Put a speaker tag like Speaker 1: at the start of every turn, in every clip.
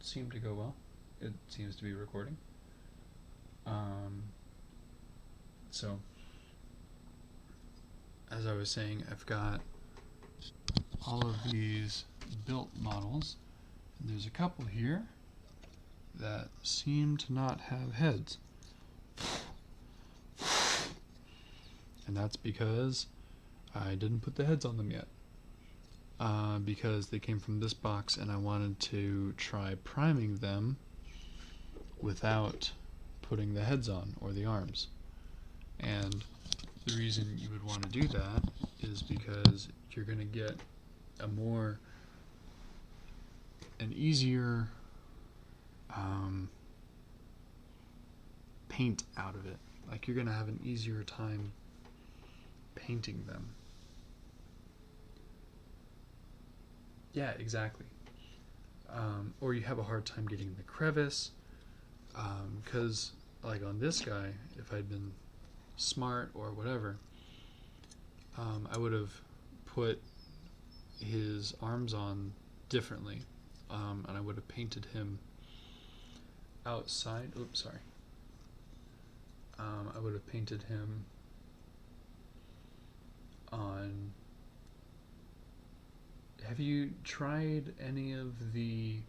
Speaker 1: seem to go well. It seems to be recording. Um, so, as I was saying, I've got all of these built models, and there's a couple here that seem to not have heads. And that's because I didn't put the heads on them yet. Because they came from this box and I wanted to try priming them without putting the heads on or the arms. And the reason you would want to do that is because you're going to get an easier paint out of it. Like, you're going to have an easier time painting them. Yeah, exactly. Or you have a hard time getting the crevice, because like on this guy, if I'd been smart or whatever, I would have put his arms on differently, and I would have painted him outside. Oops, sorry. I would have painted him on. Have you tried any of the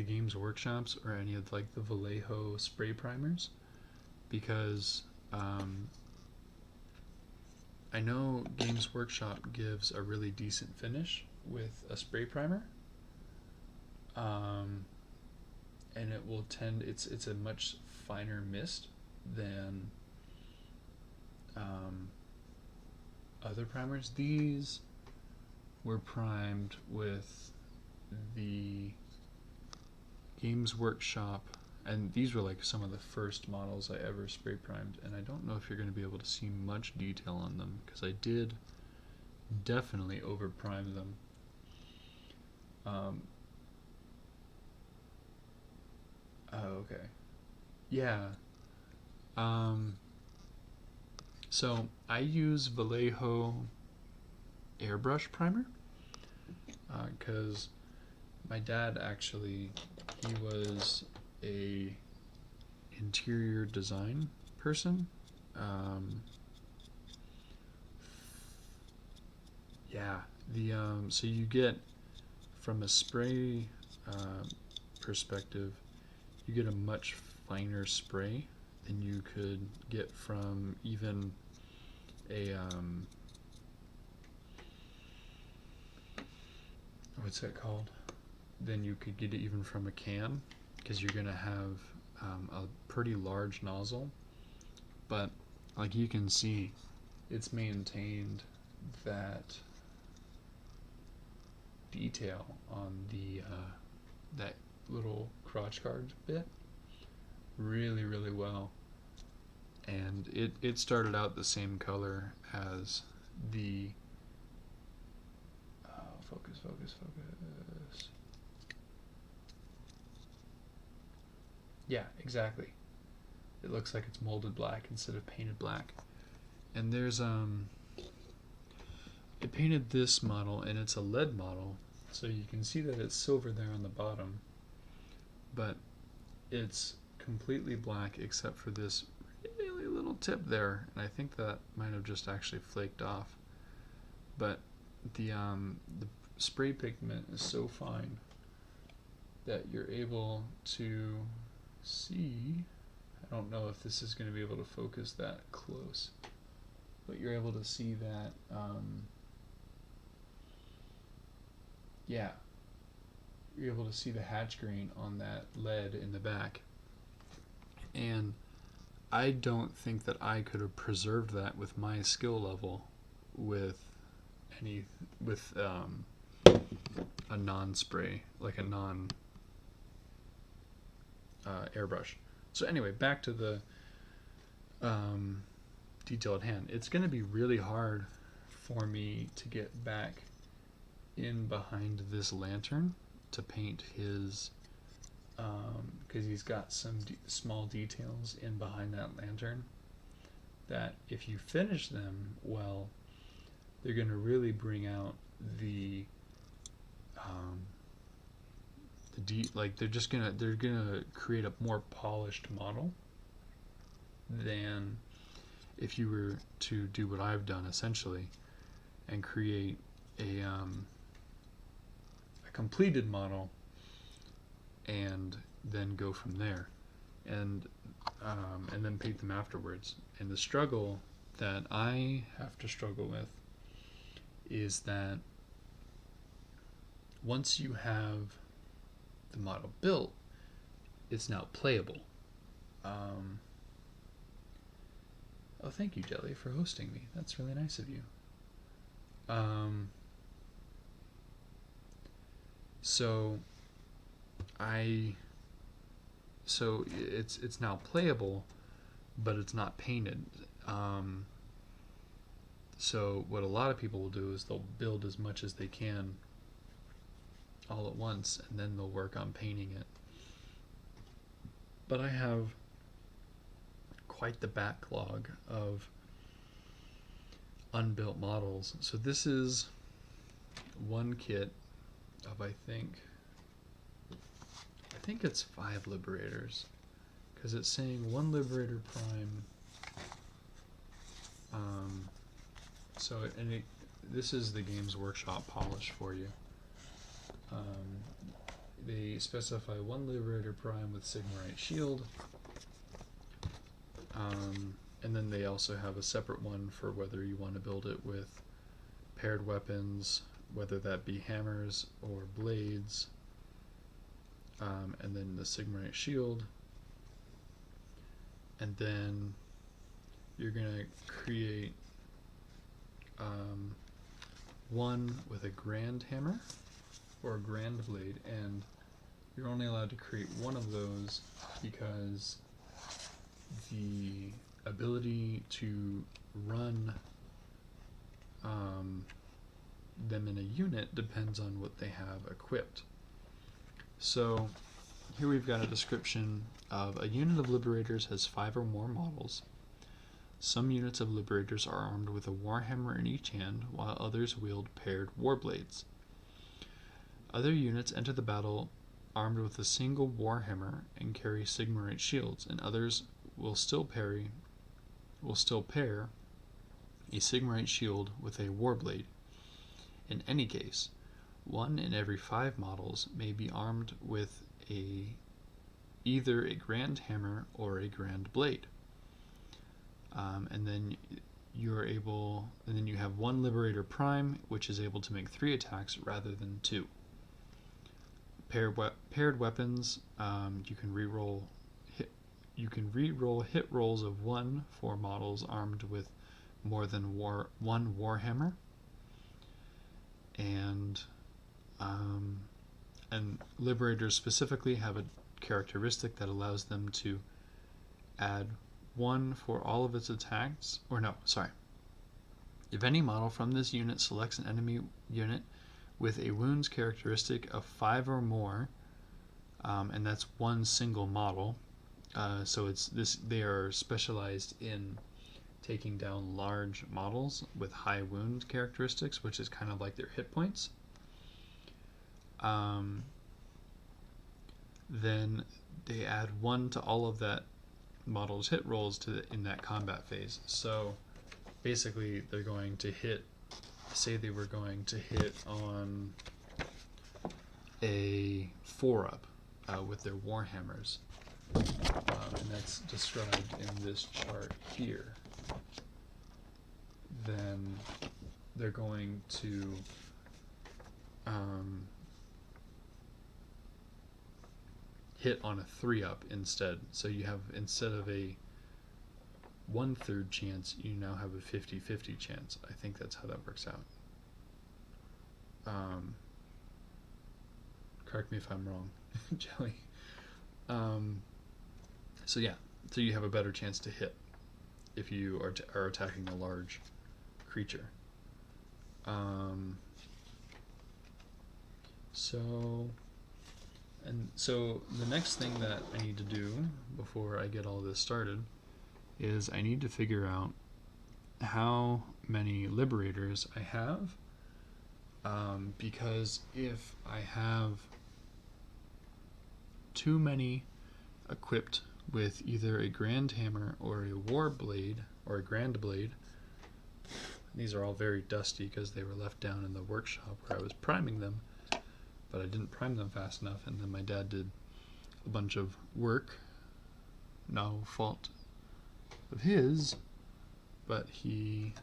Speaker 1: Games Workshops or any of like the Vallejo spray primers? Because I know Games Workshop gives a really decent finish with a spray primer, and it will tend. It's a much finer mist than other primers. These were primed with the Games Workshop, and these were like some of the first models I ever spray primed, and I don't know if you're going to be able to see much detail on them because I did definitely over prime them. Oh, okay. Yeah. So I use Vallejo airbrush primer because my dad actually, he was a interior design person. Yeah, so you get, from a spray perspective, you get a much finer spray than you could get from even a what's that called? Then you could get it even from a can, because you're gonna have a pretty large nozzle. But like you can see, it's maintained that detail on the that little crotch guard bit really, really well. And it started out the same color as the focus. Yeah, exactly. It looks like it's molded black instead of painted black. And there's I painted this model, and it's a lead model, so you can see that it's silver there on the bottom, but it's completely black except for this really little tip there, and I think that might have just actually flaked off. But the spray pigment is so fine that you're able to see. I don't know if this is going to be able to focus that close, but you're able to see that. Yeah, you're able to see the hatch grain on that lead in the back. And I don't think that I could have preserved that with my skill level with a non-spray, like a non airbrush. So anyway, back to the detail at hand. It's going to be really hard for me to get back in behind this lantern to paint his, because he's got some small details in behind that lantern that if you finish them well, they're going to really bring out the they're gonna create a more polished model than if you were to do what I've done essentially and create a completed model and then go from there and then paint them afterwards. And the struggle that I have to struggle with is that once you have the model built, it's now playable. Oh, thank you, Jelly, for hosting me. That's really nice of you. So it's now playable, but it's not painted. So what a lot of people will do is they'll build as much as they can all at once, and then they'll work on painting it. But I have quite the backlog of unbuilt models. So this is one kit of I think it's 5 Liberators, because it's saying 1 Liberator Prime. This is the Games Workshop polish for you. They specify 1 Liberator Prime with Sigmarite Shield, and then they also have a separate one for whether you want to build it with paired weapons, whether that be hammers or blades, and then the Sigmarite Shield, and then you're going to create one with a grand hammer or a grand blade, and you're only allowed to create one of those because the ability to run them in a unit depends on what they have equipped. So here we've got a description of a unit of Liberators has 5 or more models. Some units of Liberators are armed with a Warhammer in each hand, while others wield paired warblades. Other units enter the battle armed with a single Warhammer and carry Sigmarite shields, and others will still pair a Sigmarite shield with a warblade. In any case, 1 in every 5 models may be armed with either a grand hammer or a grand blade. And then you have 1 Liberator Prime, which is able to make 3 attacks rather than 2. Paired weapons, you can reroll hit rolls of 1 for models armed with more than 1 Warhammer, and Liberators specifically have a characteristic that allows them to add 1 for all of its attacks, if any model from this unit selects an enemy unit with a wounds characteristic of 5 or more, and that's 1 single model, so they are specialized in taking down large models with high wound characteristics, which is kind of like their hit points. Then they add 1 to all of that model's hit rolls in that combat phase. So basically they're going to hit, say they were going to hit on a 4-up with their Warhammers, and that's described in this chart here. Then they're going to hit on a 3-up instead. So you have, instead of a 1/3 chance, you now have a 50-50 chance. I think that's how that works out. Correct me if I'm wrong, Jelly. So yeah, so you have a better chance to hit if you are attacking a large creature. So the next thing that I need to do before I get all this started is I need to figure out how many liberators I have, because if I have too many equipped with either a grand hammer or a war blade or a grand blade, these are all very dusty because they were left down in the workshop where I was priming them, but I didn't prime them fast enough, and then my dad did a bunch of work, no fault of his, but he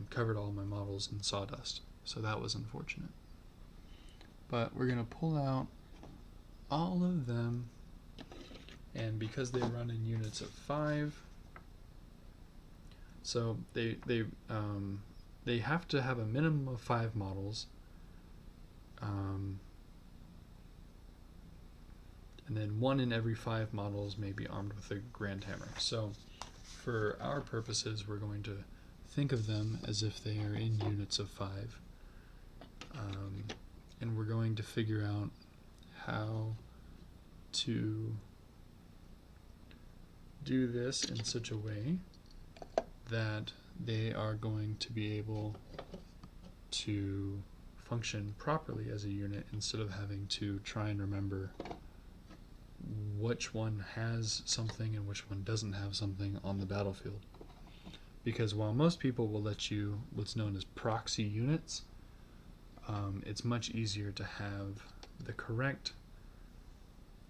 Speaker 1: covered all my models in sawdust, so that was unfortunate. But we're going to pull out all of them, and because they run in units of 5, so they have to have a minimum of 5 models, and then 1 in every 5 models may be armed with a grand hammer. So for our purposes, we're going to think of them as if they are in units of 5, and we're going to figure out how to do this in such a way that they are going to be able to function properly as a unit, instead of having to try and remember which one has something and which one doesn't have something on the battlefield. Because while most people will let you what's known as proxy units, it's much easier to have the correct,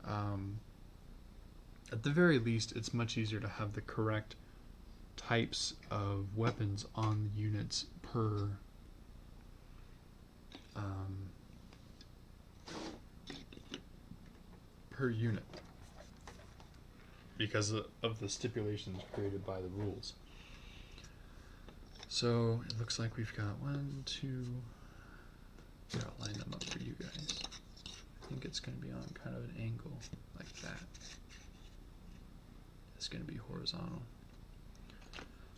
Speaker 1: at the very least, it's much easier to have the correct types of weapons on the units per unit, because of the stipulations created by the rules. So it looks like we've got 1, 2. Here, I'll line them up for you guys. I think it's going to be on kind of an angle like that. It's going to be horizontal.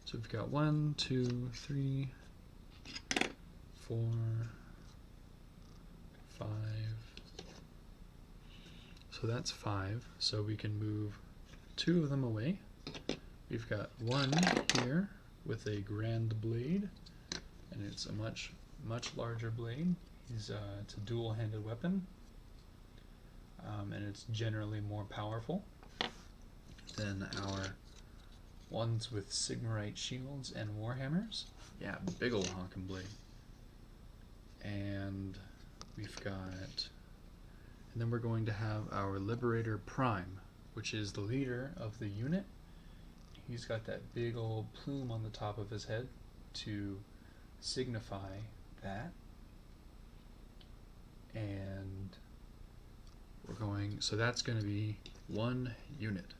Speaker 1: So we've got 1, 2, 3, 4, 5. So that's 5. So we can move 2 of them away. We've got 1 here with a grand blade, and it's a much larger blade. It's a dual-handed weapon, and it's generally more powerful than our ones with Sigmarite shields and warhammers. Yeah, big ol' honkin' blade. And we've got, and then we're going to have our Liberator Prime, which is the leader of the unit. He's got that big old plume on the top of his head to signify that. And we're going, so that's going to be 1 unit.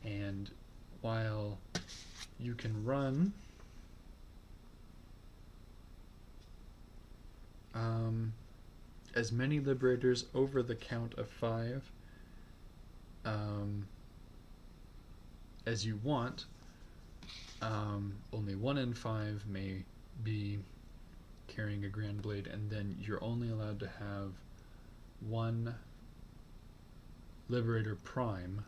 Speaker 1: And while you can run as many liberators over the count of 5 as you want, only 1 in 5 may be carrying a grand blade, and then you're only allowed to have 1 Liberator Prime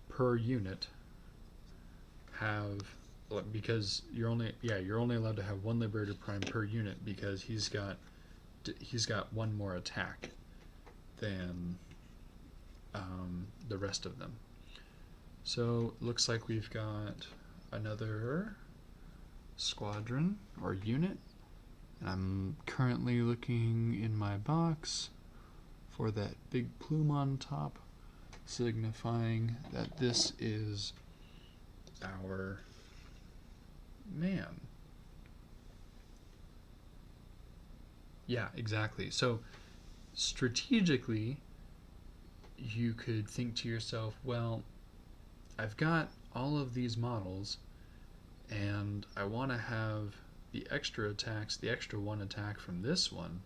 Speaker 1: per unit because you're only allowed to have 1 Liberator Prime per unit, because he's got 1 more attack than the rest of them. So looks like we've got another squadron or unit, and I'm currently looking in my box for that big plume on top, signifying that this is our man. Yeah, exactly. So strategically, you could think to yourself, well, I've got all of these models, and I want to have the extra attacks, the extra 1 attack from this one.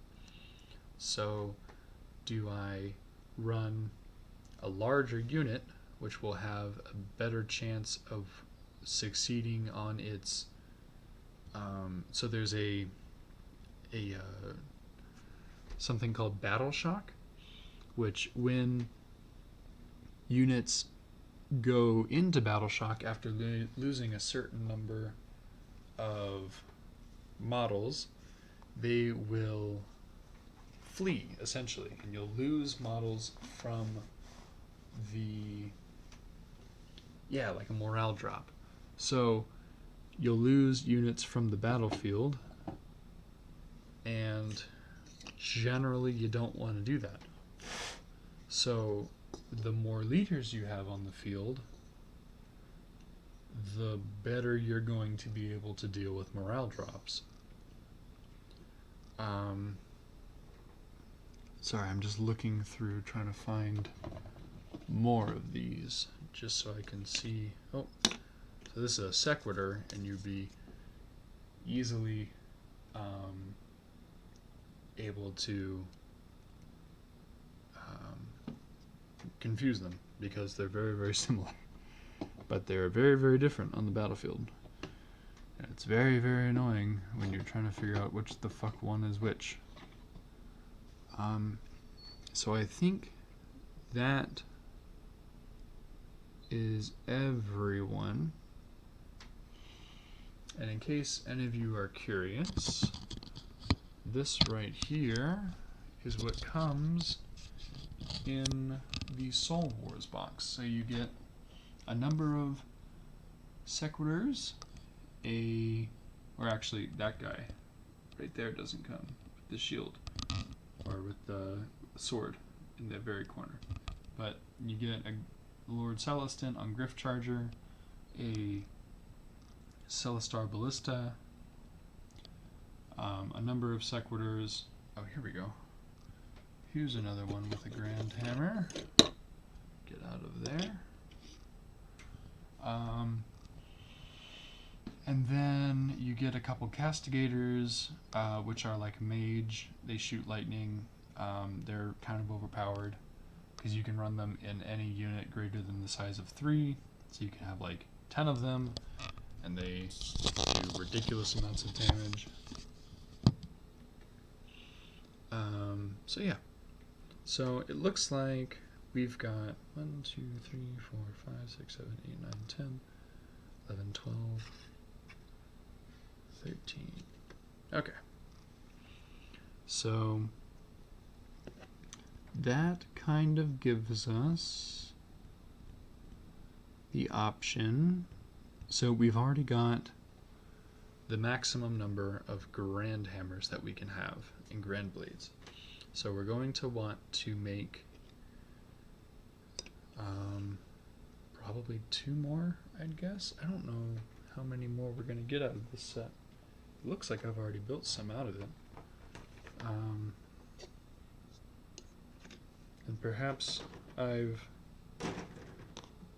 Speaker 1: So do I run a larger unit, which will have a better chance of succeeding on its so there's a something called battle shock, which when units go into battle shock after losing a certain number of models, they will flee, essentially, and you'll lose models from the, yeah, like a morale drop. So you'll lose units from the battlefield, and generally you don't want to do that. So the more leaders you have on the field, the better you're going to be able to deal with morale drops. Sorry, I'm just looking through trying to find more of these just so I can see. Oh, so this is a sequitur, and you'd be easily able to confuse them because they're very, very similar, but they're very, very different on the battlefield. And it's very, very annoying when you're trying to figure out which the fuck one is which. So I think that is everyone. And in case any of you are curious, this right here is what comes in the Soul Wars box. So you get a number of sequiturs, or actually that guy right there doesn't come with the shield or with the sword in the very corner, but you get a Lord Celestin on Griff Charger, a Celestar Ballista, a number of sequiturs. Oh, here we go. Here's another one with a Grand Hammer. Get out of there. And then you get a couple Castigators, which are like mage. They shoot lightning. They're kind of overpowered because you can run them in any unit greater than the size of 3. So you can have like 10 of them, and they do ridiculous amounts of damage. So yeah. So it looks like we've got 1, 2, 3, 4, 5, 6, 7, 8, 9, 10, 11, 12, 13. Okay. So that kind of gives us the option. So we've already got the maximum number of Grand Hammers that we can have in Grand Blades. So we're going to want to make probably 2 more, I'd guess. I don't know how many more we're going to get out of this set. It looks like I've already built some out of it. And perhaps I've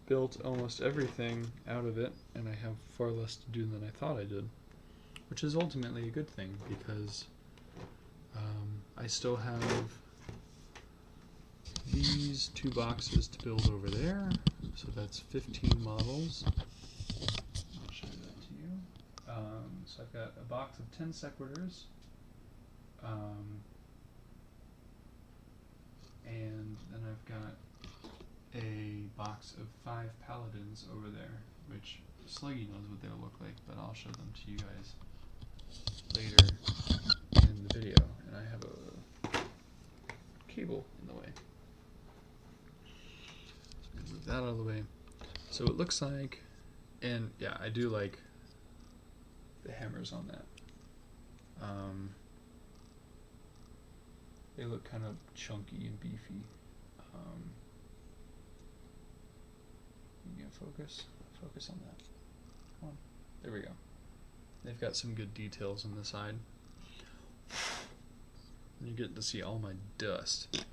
Speaker 1: built almost everything out of it, and I have far less to do than I thought I did, which is ultimately a good thing because I still have these 2 boxes to build over there, so that's 15 models. I'll show that to you. So I've got a box of 10 sequiturs, and then I've got a box of 5 paladins over there, which Sluggy knows what they'll look like, but I'll show them to you guys later in the video. And I have a cable in the way. So I'm gonna move that out of the way. So it looks like, and yeah, I do like the hammers on that. They look kind of chunky and beefy. You can focus on that. Come on. There we go. They've got some good details on the side. You get to see all my dust.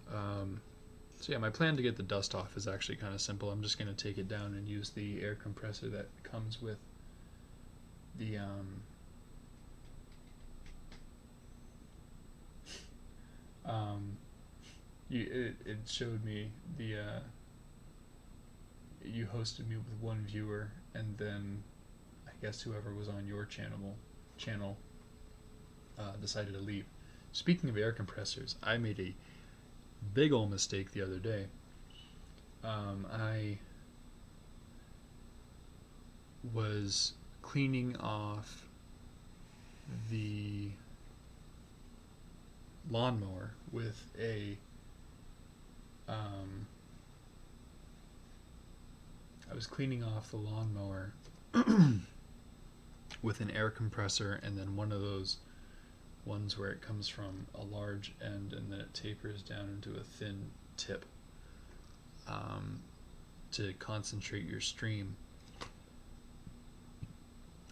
Speaker 1: So yeah, my plan to get the dust off is actually kind of simple. I'm just going to take it down and use the air compressor that comes with the it showed me the you hosted me with 1 viewer, and then I guess whoever was on your channel decided to leave. Speaking of air compressors, I made a big ol' mistake the other day. I was cleaning off the lawnmower with a I was cleaning off the lawnmower with an air compressor, and then one of those ones where it comes from a large end and then it tapers down into a thin tip to concentrate your stream.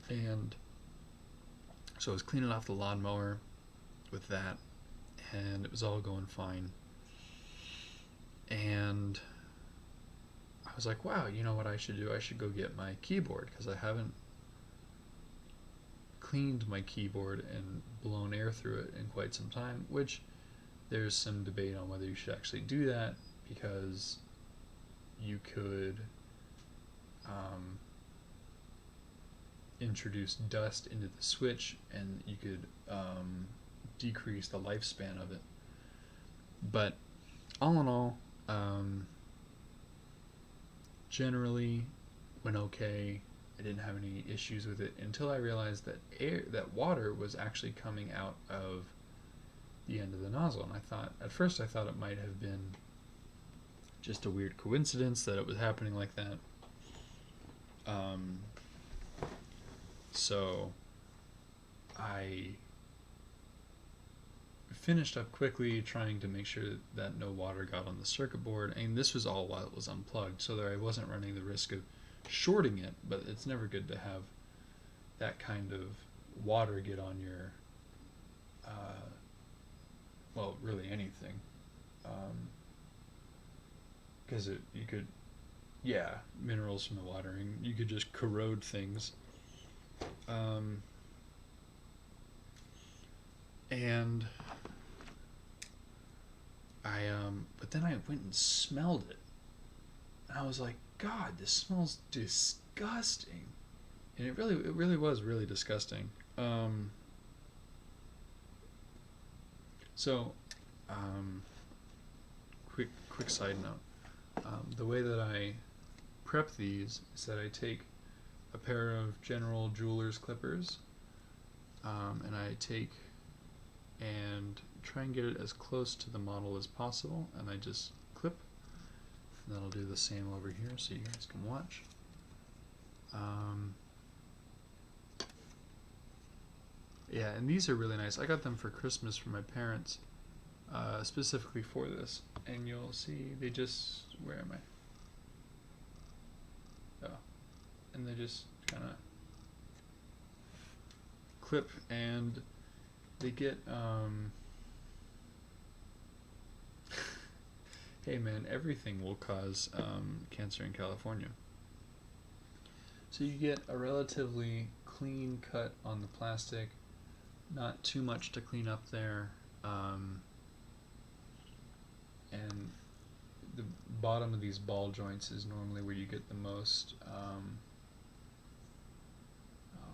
Speaker 1: And so I was cleaning off the lawnmower with that, and it was all going fine. And I was like, wow, you know what I should do? I should go get my keyboard, because I haven't cleaned my keyboard and blown air through it in quite some time, which there's some debate on whether you should actually do that, because you could introduce dust into the switch and you could decrease the lifespan of it. But all in all, generally went okay. I didn't have any issues with it until I realized that water was actually coming out of the end of the nozzle, and at first I thought it might have been just a weird coincidence that it was happening like that. So I finished up quickly trying to make sure that no water got on the circuit board, and this was all while it was unplugged, so that I wasn't running the risk of shorting it. But it's never good to have that kind of water get on your well, really anything, because you could, minerals from the watering, you could just corrode things. And but then I went and smelled it, and I was like, God, this smells disgusting. And it really was really disgusting. Quick side note. The way that I prep these is that I take a pair of General Jewelers clippers, and I take and try and get it as close to the model as possible, and I just clip, and then I'll do the same over here so you guys can watch. Yeah, and these are really nice. I got them for Christmas from my parents, specifically for this, and you'll see they just, where am I? Oh, and they just kind of clip, and they get hey man, everything will cause cancer in California. So you get a relatively clean cut on the plastic, not too much to clean up there, and the bottom of these ball joints is normally where you get the most oh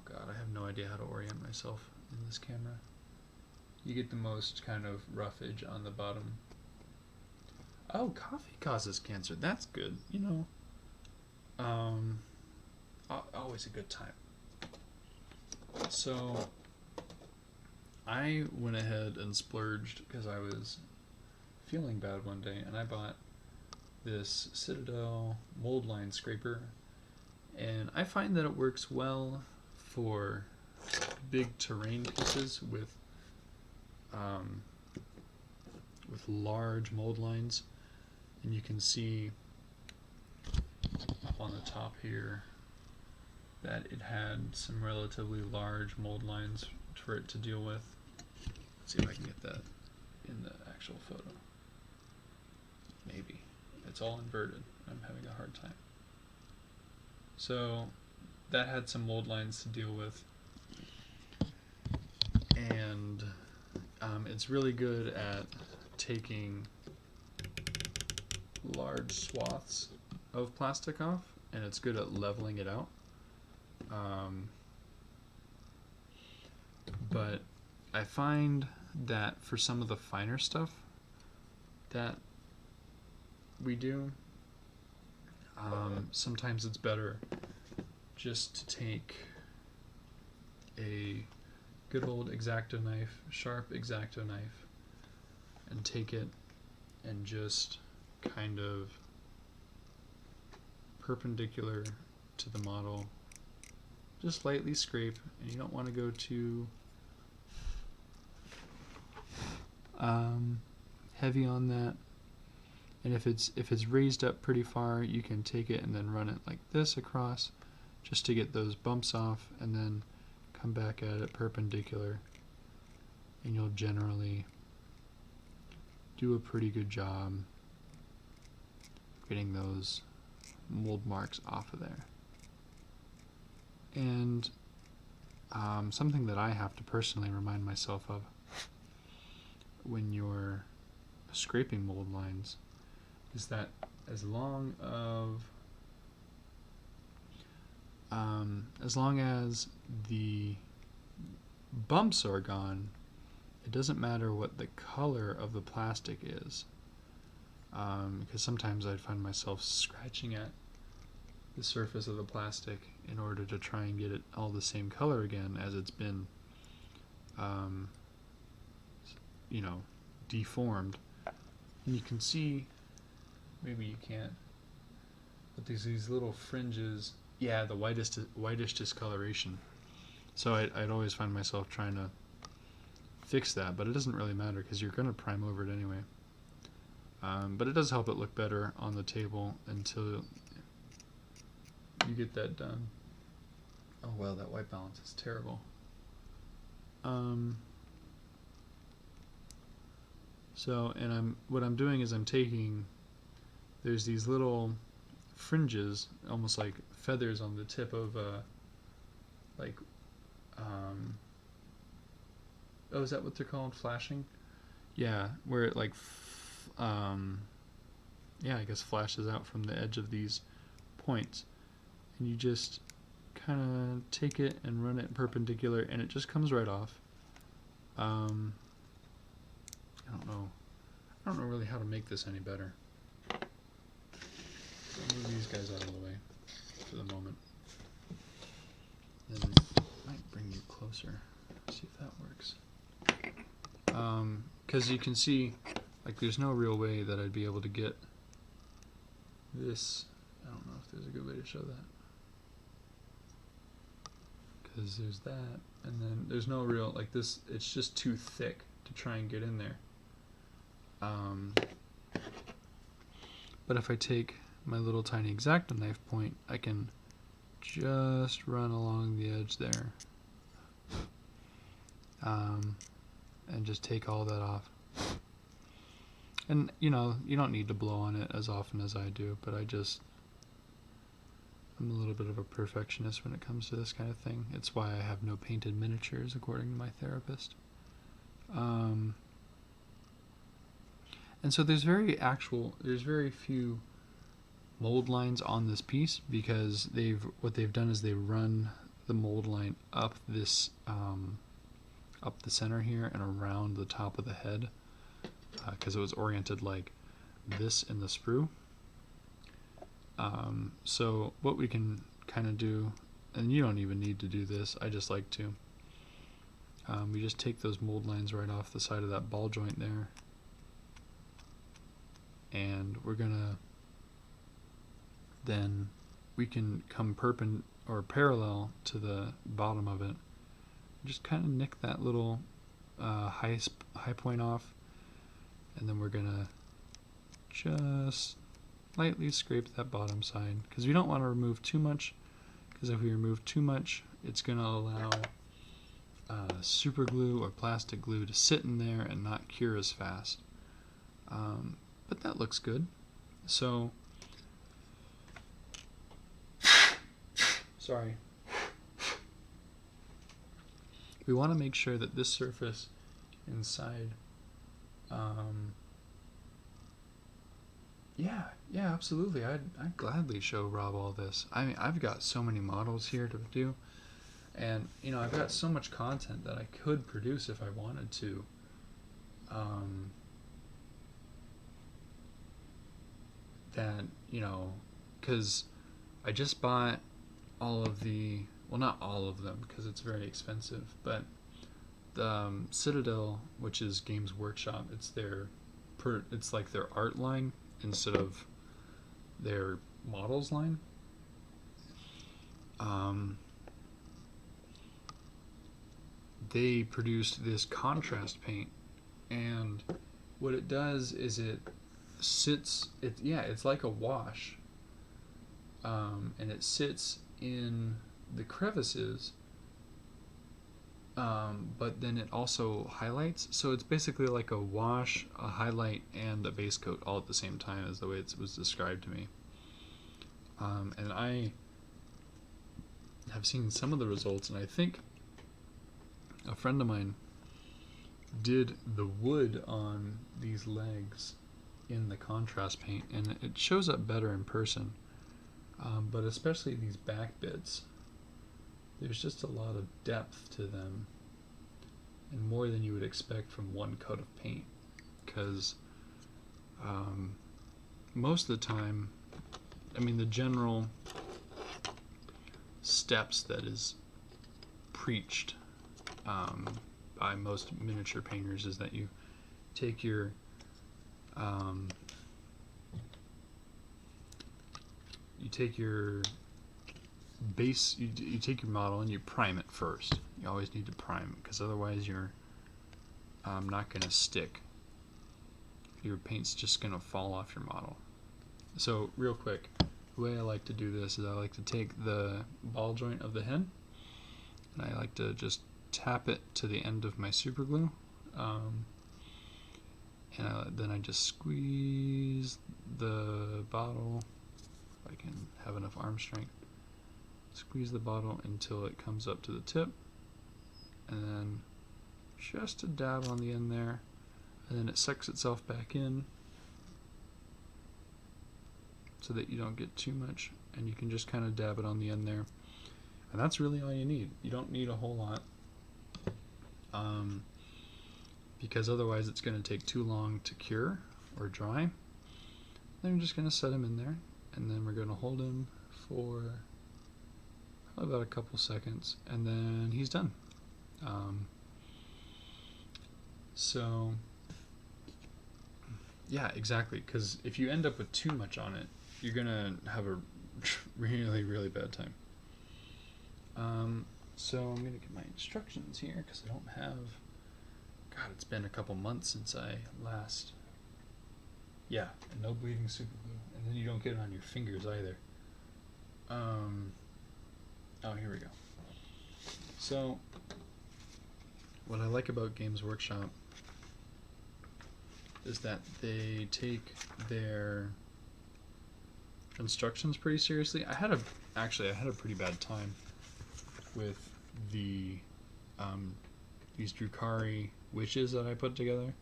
Speaker 1: god, I have no idea how to orient myself in this camera. You get the most kind of roughage on the bottom. Oh, coffee causes cancer. That's good, you know. Always a good time. So I went ahead and splurged because I was feeling bad one day, and I bought this Citadel mold line scraper, and I find that it works well for big terrain pieces with large mold lines. And you can see up on the top here that it had some relatively large mold lines for it to deal with. Let's see if I can get that in the actual photo. Maybe. It's all inverted. I'm having a hard time. So that had some mold lines to deal with. And it's really good at taking large swaths of plastic off, and it's good at leveling it out. But I find that for some of the finer stuff that we do, sometimes it's better just to take a good old X-Acto knife, sharp X-Acto knife, and take it and just kind of perpendicular to the model, just lightly scrape, and you don't want to go too heavy on that. And if it's raised up pretty far, you can take it and then run it like this across, just to get those bumps off, and then come back at it perpendicular, and you'll generally do a pretty good job getting those mold marks off of there. And something that I have to personally remind myself of when you're scraping mold lines is that as long as the bumps are gone, it doesn't matter what the color of the plastic is, because sometimes I'd find myself scratching at the surface of the plastic in order to try and get it all the same color again as it's been deformed. And you can see, maybe you can't, but there's these little fringes. Yeah, the whitish discoloration. So I'd always find myself trying to fix that, but it doesn't really matter because you're going to prime over it anyway. But it does help it look better on the table until you get that done. Oh well, that white balance is terrible. What I'm doing is I'm taking, there's these little fringes, almost like feathers on the tip of oh, is that what they're called? Flashing? Yeah, where it I guess flashes out from the edge of these points. And you just kind of take it and run it perpendicular, and it just comes right off. I don't know really how to make this any better. I'll move these guys out of the way for the moment. Then I might bring you closer. See if that works. Because you can see, like, there's no real way that I'd be able to get this. I don't know if there's a good way to show that. Because there's that, and then there's no real, like this, it's just too thick to try and get in there. But if I take my little tiny X-Acto knife point, I can just run along the edge there, and just take all that off. And you don't need to blow on it as often as I do, but I'm a little bit of a perfectionist when it comes to this kind of thing. It's why I have no painted miniatures, according to my therapist. And so there's very few mold lines on this piece, because what they've done is they run the mold line up this up the center here and around the top of the head, because it was oriented like this in the sprue. So what we can kind of do, and you don't even need to do this, I just like to, we just take those mold lines right off the side of that ball joint there, and we're gonna, then we can come parallel to the bottom of it, just kind of nick that little high point off, and then we're gonna just lightly scrape that bottom side, because we don't want to remove too much, because if we remove too much, it's going to allow super glue or plastic glue to sit in there and not cure as fast. But that looks good. So, sorry. We want to make sure that this surface inside, yeah, absolutely. I'd gladly show Rob all this. I mean, I've got so many models here to do, and I've got so much content that I could produce if I wanted to. That because I just bought all of the, well, not all of them because it's very expensive, but the Citadel, which is Games Workshop, it's like their art line instead of their models line. They produced this contrast paint, and what it does is it's like a wash, and it sits in the crevices, but then it also highlights. So it's basically like a wash, a highlight, and a base coat all at the same time, is the way it was described to me. And I have seen some of the results, and I think a friend of mine did the wood on these legs in the contrast paint, and it shows up better in person. But especially these back bits, there's just a lot of depth to them, and more than you would expect from one coat of paint, because most of the time, I mean, the general steps that is preached by most miniature painters is that you take your base, you take your model and you prime it first. You always need to prime it, because otherwise you're not going to stick. Your paint's just going to fall off your model. So real quick, the way I like to do this is I like to take the ball joint of the head, and I like to just tap it to the end of my super glue, and then I just squeeze the bottle, if I can have enough arm strength, squeeze the bottle until it comes up to the tip, and then just a dab on the end there, and then it sucks itself back in so that you don't get too much, and you can just kind of dab it on the end there, and that's really all you need. You don't need a whole lot, because otherwise it's going to take too long to cure or dry. Then we're just going to set him in there, and then we're going to hold him for probably about a couple seconds, and then he's done. So yeah, exactly, because if you end up with too much on it, you're going to have a really, really bad time. So I'm going to get my instructions here, because I don't have, God, it's been a couple months since I last, yeah, and no bleeding super glue, and then you don't get it on your fingers either. Oh, here we go. So what I like about Games Workshop is that they take their instructions pretty seriously. I had a pretty bad time with the these Drukhari witches that I put together,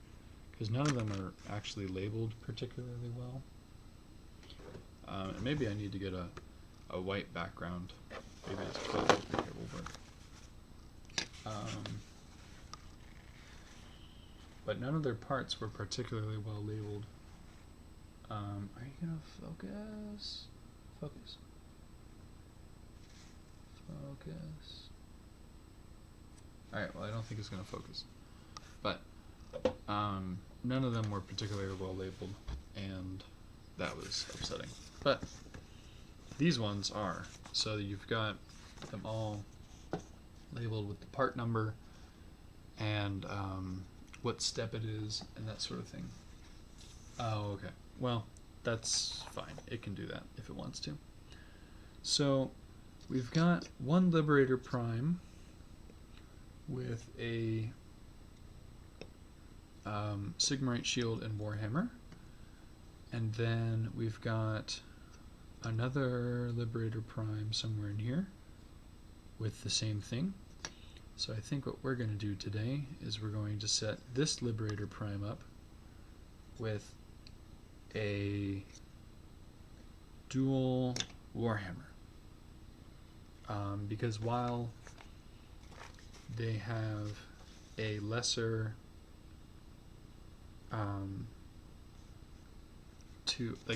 Speaker 1: because none of them are actually labeled particularly well. And maybe I need to get a white background. Maybe it's close. Maybe it will work. But none of their parts were particularly well labeled. Are you gonna focus? Focus. Focus. Alright, well, I don't think it's gonna focus. But none of them were particularly well labeled, and that was upsetting. But these ones are. So you've got them all labeled with the part number and what step it is and that sort of thing. Oh, okay. Well, that's fine. It can do that if it wants to. So we've got one Liberator Prime with a Sigmarite Shield and Warhammer. And then we've got another Liberator Prime somewhere in here with the same thing. So I think what we're going to do today is we're going to set this Liberator Prime up with a dual Warhammer. Because while they have a lesser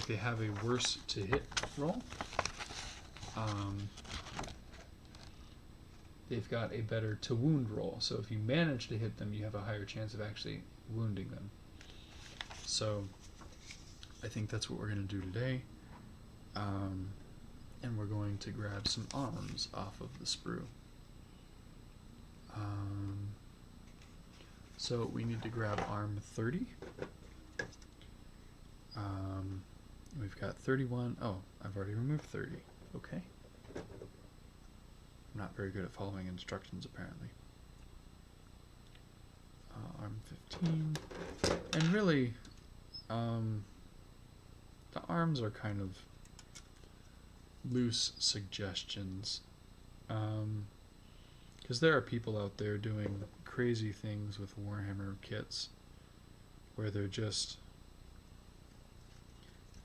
Speaker 1: they have a worse to hit roll, they've got a better to wound roll. So if you manage to hit them, you have a higher chance of actually wounding them. So I think that's what we're going to do today. And we're going to grab some arms off of the sprue. So we need to grab arm 30. We've got 31. Oh, I've already removed 30. Okay. I'm not very good at following instructions, apparently. Arm 15. And really, the arms are kind of loose suggestions. Because there are people out there doing crazy things with Warhammer kits where they're just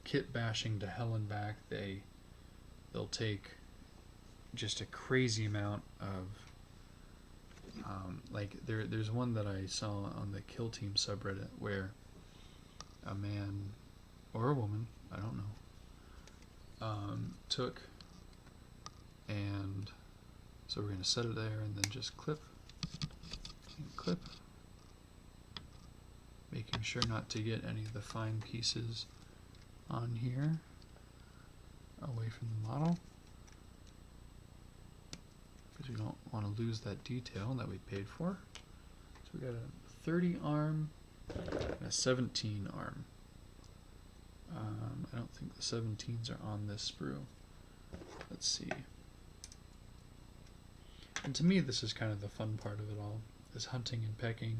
Speaker 1: kit bashing to hell and back. They'll take just a crazy amount of like there's one that I saw on the Kill Team subreddit where a man or a woman, I don't know, took, and so we're going to set it there and then just clip and clip, making sure not to get any of the fine pieces on here away from the model, because we don't want to lose that detail that we paid for. So we got a 30 arm and a 17 arm. I don't think the 17s are on this sprue. Let's see. And to me, this is kind of the fun part of it all, is hunting and pecking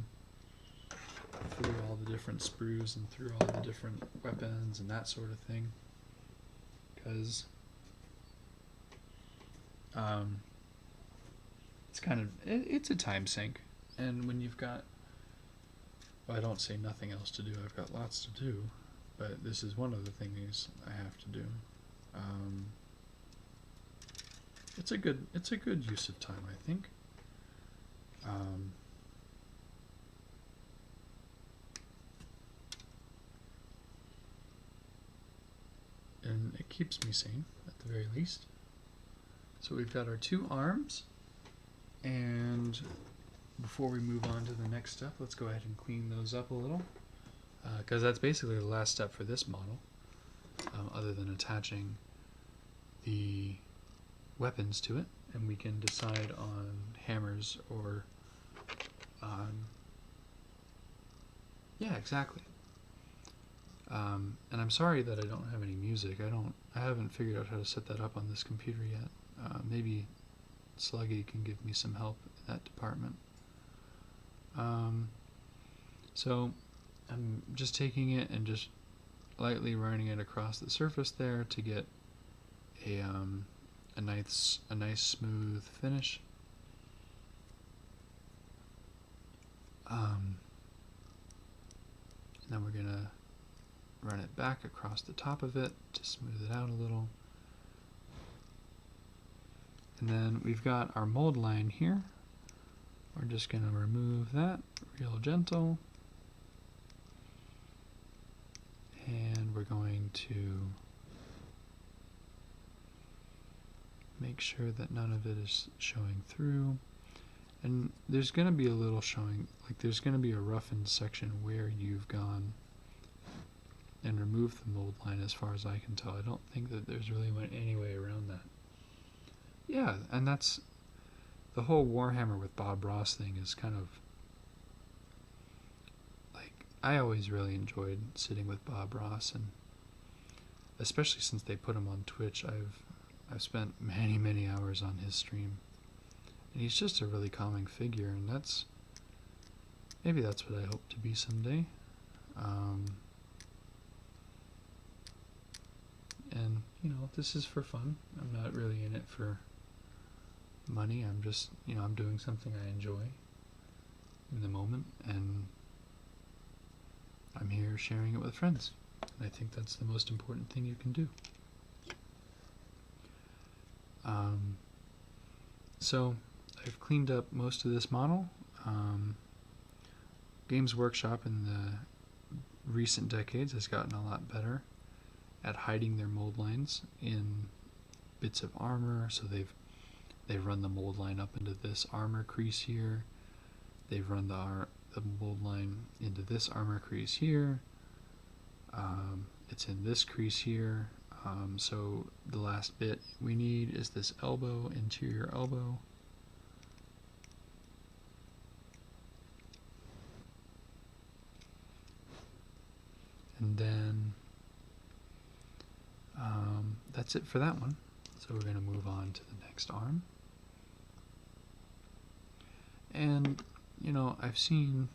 Speaker 1: through all the different sprues and through all the different weapons and that sort of thing. Because it's kind of, it's a time sink. And when you've got, well, I don't say nothing else to do, I've got lots to do, but this is one of the things I have to do. It's a good use of time, I think. And it keeps me sane, at the very least. So we've got our 2 arms, and before we move on to the next step, let's go ahead and clean those up a little, because that's basically the last step for this model, other than attaching the weapons to it, and we can decide on hammers or yeah, exactly. And I'm sorry that I don't have any music. I haven't figured out how to set that up on this computer yet. Maybe Sluggy can give me some help in that department. So I'm just taking it and just lightly running it across the surface there to get a nice smooth finish. And then we're gonna run it back across the top of it to smooth it out a little. And then we've got our mold line here. We're just gonna remove that real gentle. And we're going to make sure that none of it is showing through. And there's going to be a little showing, like there's going to be a roughened section where you've gone and removed the mold line, as far as I can tell. I don't think that there's really any way around that. Yeah, and that's the whole Warhammer with Bob Ross thing is kind of like, I always really enjoyed sitting with Bob Ross, and especially since they put him on Twitch, I've spent many hours on his stream. And he's just a really calming figure, and maybe that's what I hope to be someday. And, you know, this is for fun. I'm not really in it for money. I'm just, you know, I'm doing something I enjoy in the moment, and I'm here sharing it with friends. And I think that's the most important thing you can do. So I've cleaned up most of this model. Games Workshop in the recent decades has gotten a lot better at hiding their mold lines in bits of armor, so they've they've run the mold line up into this armor crease here. They've run the mold line into this armor crease here. It's in this crease here. So the last bit we need is this elbow, interior elbow. And then that's it for that one. So we're going to move on to the next arm. And, you know, I've seen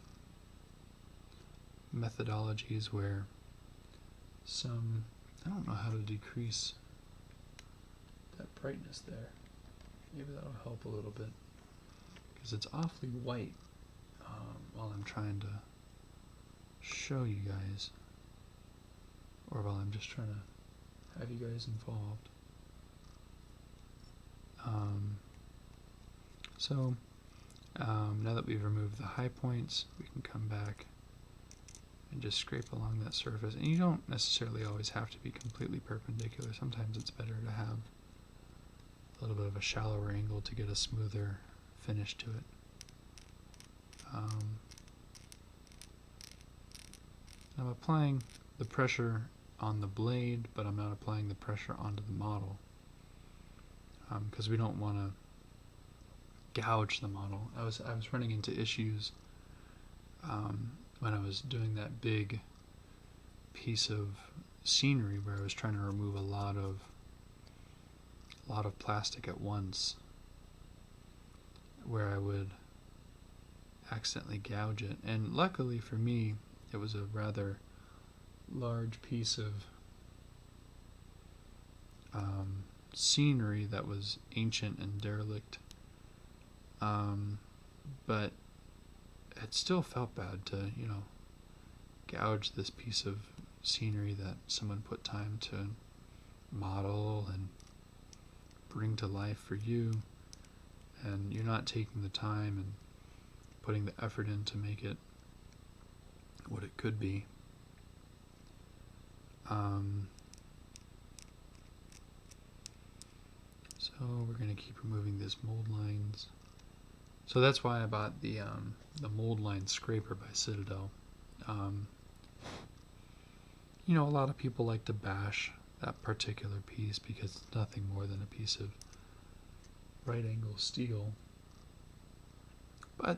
Speaker 1: methodologies where I don't know how to decrease that brightness there. Maybe that'll help a little bit, because it's awfully white while I'm trying to show you guys, or while I'm just trying to have you guys involved. Now that we've removed the high points, we can come back and just scrape along that surface. And you don't necessarily always have to be completely perpendicular. Sometimes it's better to have a little bit of a shallower angle to get a smoother finish to it. I'm applying the pressure on the blade, but I'm not applying the pressure onto the model, because we don't want to gouge the model. I was running into issues when I was doing that big piece of scenery where I was trying to remove a lot of plastic at once, where I would accidentally gouge it. And luckily for me, it was a rather large piece of scenery that was ancient and derelict, but it still felt bad to, you know, gouge this piece of scenery that someone put time to model and bring to life for you, and you're not taking the time and putting the effort in to make it what it could be. So we're going to keep removing these mold lines. So that's why I bought the mold line scraper by Citadel. You know, a lot of people like to bash that particular piece because it's nothing more than a piece of right angle steel. But,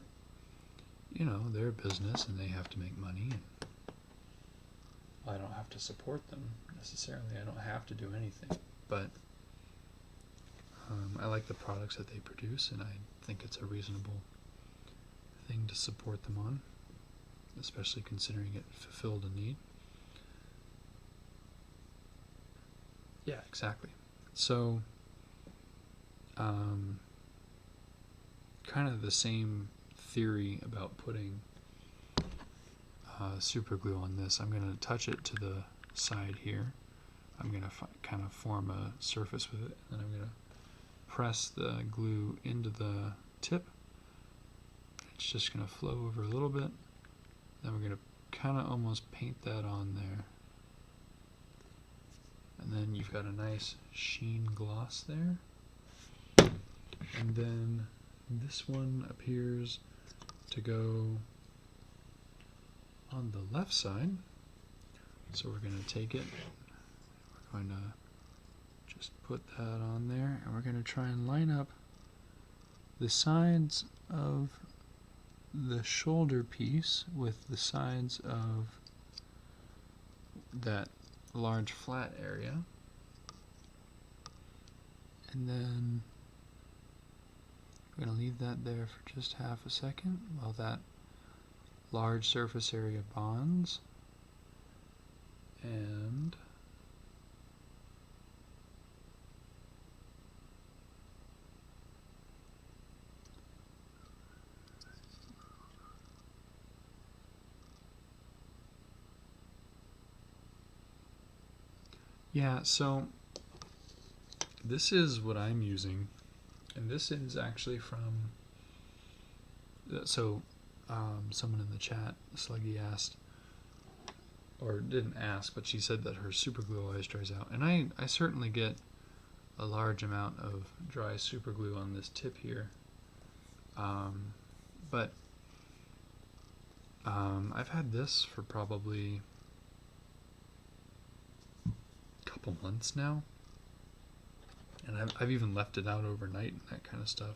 Speaker 1: you know, they're a business and they have to make money. And I don't have to support them necessarily. I don't have to do anything. But I like the products that they produce, and I think it's a reasonable thing to support them on, especially considering it fulfilled a need. Yeah, exactly. So, kind of the same theory about putting super glue on this. I'm going to touch it to the side here. I'm going to kind of form a surface with it, and then I'm going to press the glue into the tip. It's just going to flow over a little bit. Then we're going to kind of almost paint that on there. And then you've got a nice sheen gloss there. And then this one appears to go on the left side. So we're going to take it. We're going to just put that on there, and we're going to try and line up the sides of the shoulder piece with the sides of that large flat area. And then we're going to leave that there for just half a second while that large surface area bonds. And yeah, so this is what I'm using, and this is actually from, someone in the chat, Sluggy, asked, or didn't ask, but she said that her super glue always dries out, and I certainly get a large amount of dry super glue on this tip here. But I've had this for probably a couple months now, and I've even left it out overnight and that kind of stuff.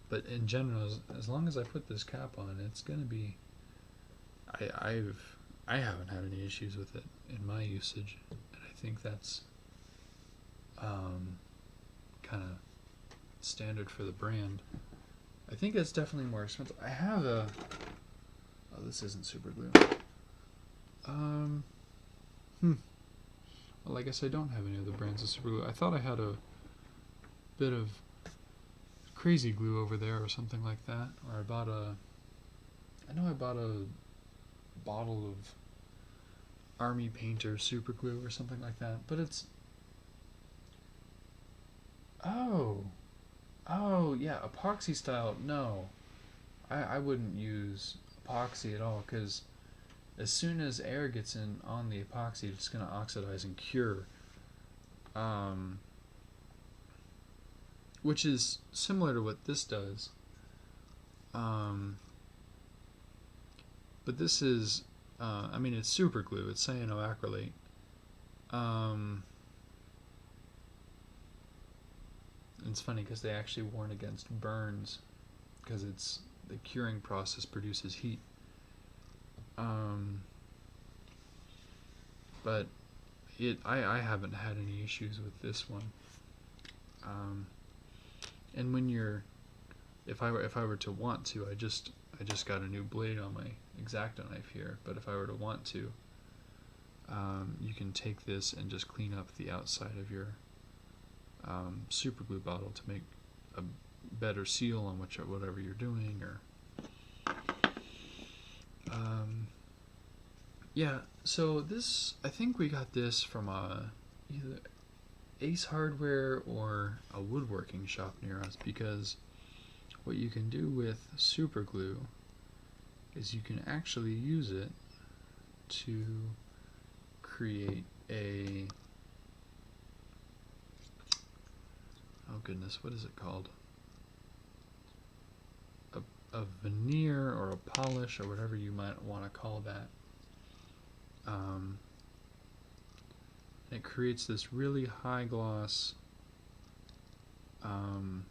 Speaker 1: But in general, as long as I put this cap on, it's gonna be. I haven't had any issues with it in my usage, and I think that's kind of standard for the brand. I think it's definitely more expensive. I have a. Oh, this isn't super glue. Well, I guess I don't have any other brands of super glue. I thought I had a bit of crazy glue over there or something like that. Or I bought a bottle of Army Painter super glue or something like that. But it's... Oh, yeah, epoxy style. No, I wouldn't use epoxy at all, because as soon as air gets in on the epoxy, it's going to oxidize and cure. Which is similar to what this does. But this is, I mean, it's super glue. It's cyanoacrylate. It's funny because they actually warn against burns because the curing process produces heat. But I haven't had any issues with this one. And when if I were to want to, I just got a new blade on my X-Acto knife here. But if I were to want to, you can take this and just clean up the outside of your super glue bottle to make a better seal on whatever you're doing. Or yeah, so this, I think we got this from either Ace Hardware or a woodworking shop near us, because what you can do with super glue is you can actually use it to create oh goodness, what is it called? A veneer or a polish or whatever you might want to call that. It creates this really high gloss I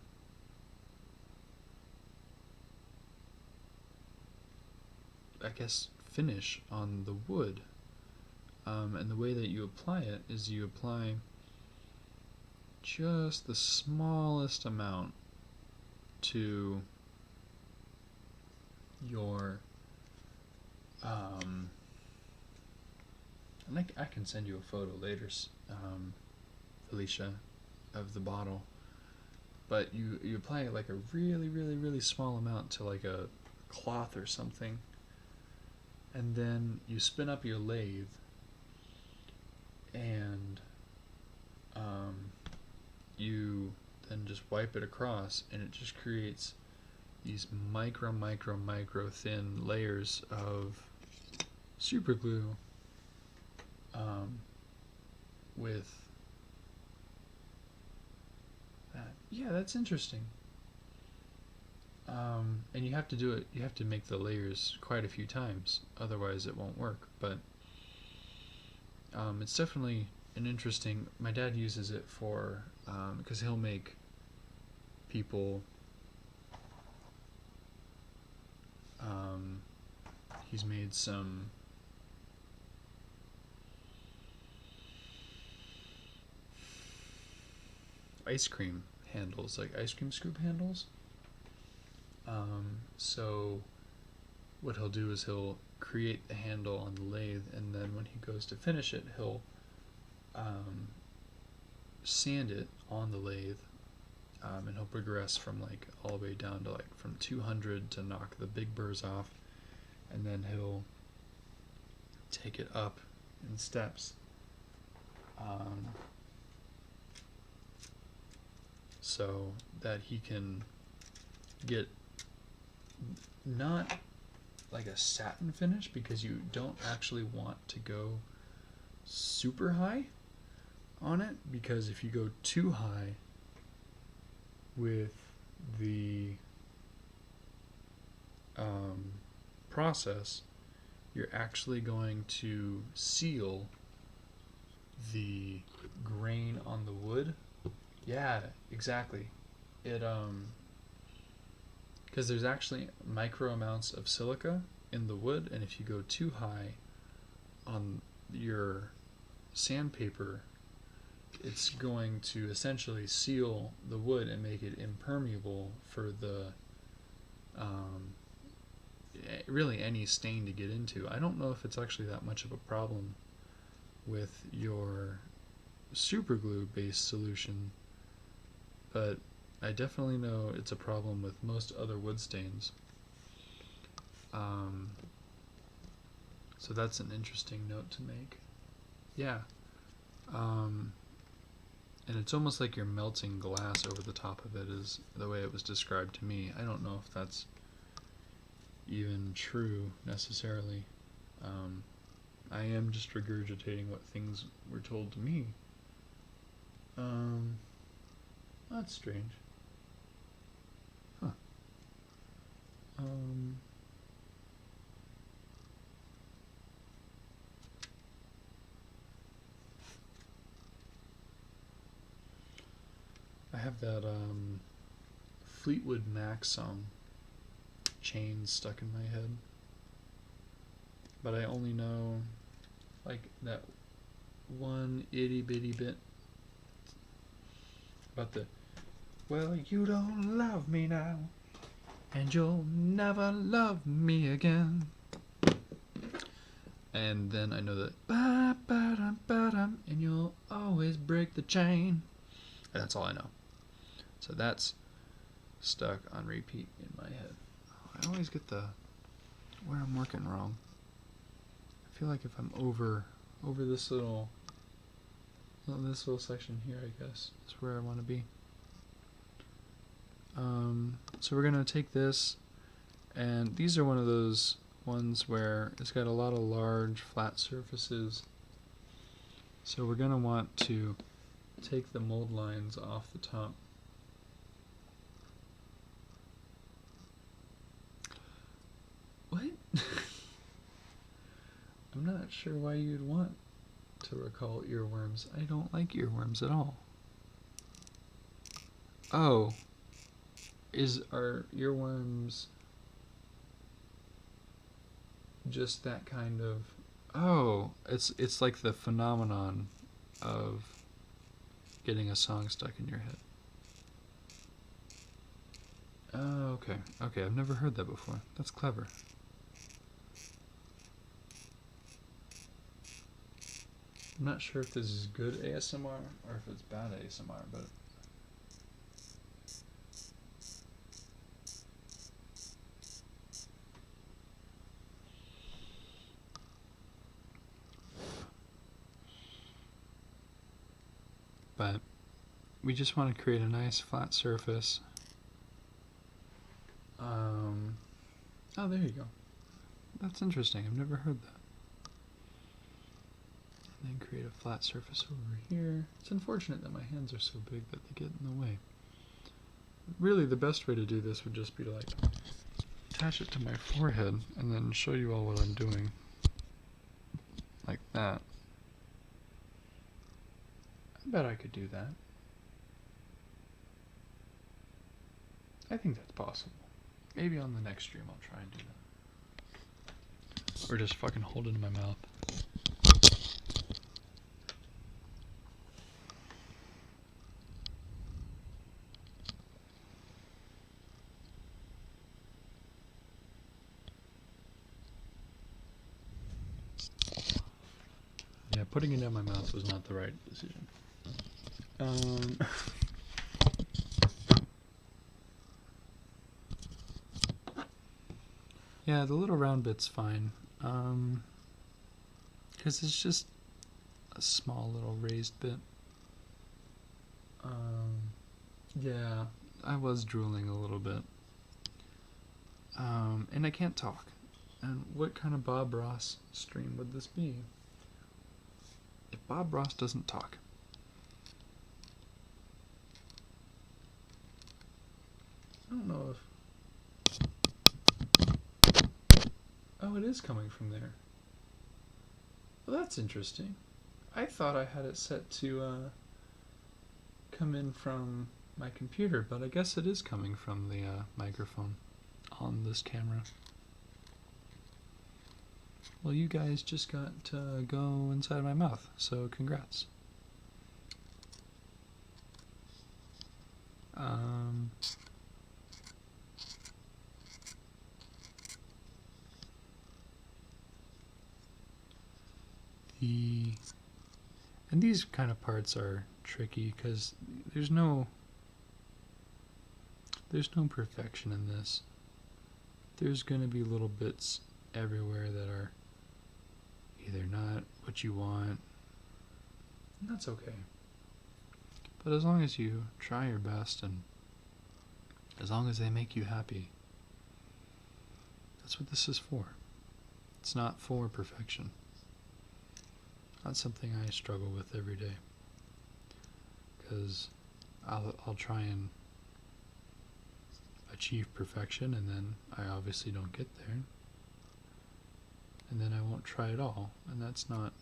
Speaker 1: guess finish on the wood. And the way that you apply it is you apply just the smallest amount to your and I can send you a photo later, Felicia, of the bottle. But you apply it like a really, really, really small amount to like a cloth or something, and then you spin up your lathe, and you then just wipe it across, and it just creates these micro thin layers of super glue with that. Yeah, that's interesting. And you have to do it, you have to make the layers quite a few times, otherwise it won't work. But it's definitely an interesting, my dad uses it for, because he'll make people, he's made some ice cream handles, like ice cream scoop handles. So what he'll do is he'll create the handle on the lathe, and then when he goes to finish it, he'll sand it on the lathe, and he'll progress from like all the way down to like from 200 to knock the big burrs off, and then he'll take it up in steps. So that he can get not like a satin finish, because you don't actually want to go super high, on it, because if you go too high with the process, you're actually going to seal the grain on the wood. Yeah, exactly. It because there's actually micro amounts of silica in the wood, and if you go too high on your sandpaper, it's going to essentially seal the wood and make it impermeable for the really any stain to get into. I don't know if it's actually that much of a problem with your super glue based solution, but I definitely know it's a problem with most other wood stains. So that's an interesting note to make. Yeah. And it's almost like you're melting glass over the top of it, is the way it was described to me. I don't know if that's even true necessarily. I am just regurgitating what things were told to me. That's strange. Huh. I have that Fleetwood Mac song, Chains, stuck in my head, but I only know like that one itty bitty bit about the, well, you don't love me now, and you'll never love me again. And then I know that ba-ba-dum-ba-dum, and you'll always break the chain. And that's all I know. So that's stuck on repeat in my head. I always get where I'm working wrong. I feel like if I'm over this little section here, I guess is where I want to be. So we're gonna take this, and these are one of those ones where it's got a lot of large flat surfaces. So we're gonna want to take the mold lines off the top. What? I'm not sure why you'd want to recall earworms. I don't like earworms at all. Oh. Are earworms just that kind of... Oh, it's like the phenomenon of getting a song stuck in your head. Oh, okay. Okay, I've never heard that before. That's clever. I'm not sure if this is good ASMR or if it's bad ASMR, but... But we just want to create a nice flat surface. Oh, there you go. That's interesting. I've never heard that. And then create a flat surface over here. It's unfortunate that my hands are so big that they get in the way. Really, the best way to do this would just be to like attach it to my forehead and then show you all what I'm doing. Like that. I bet I could do that. I think that's possible. Maybe on the next stream I'll try and do that. Or just fucking hold it in my mouth. Yeah, putting it in my mouth was not the right decision. Yeah, the little round bit's fine. Because it's just a small little raised bit. Yeah, I was drooling a little bit. And I can't talk. And what kind of Bob Ross stream would this be? If Bob Ross doesn't talk. No, it is coming from there. Well, that's interesting. I thought I had it set to come in from my computer, but I guess it is coming from the microphone on this camera. Well, you guys just got to go inside my mouth, so congrats. And these kind of parts are tricky because there's no perfection in this. There's going to be little bits everywhere that are either not what you want, and that's okay. But as long as you try your best and as long as they make you happy, that's what this is for. It's not for perfection. That's something I struggle with every day, because I'll try and achieve perfection, and then I obviously don't get there, and then I won't try at all, and it's not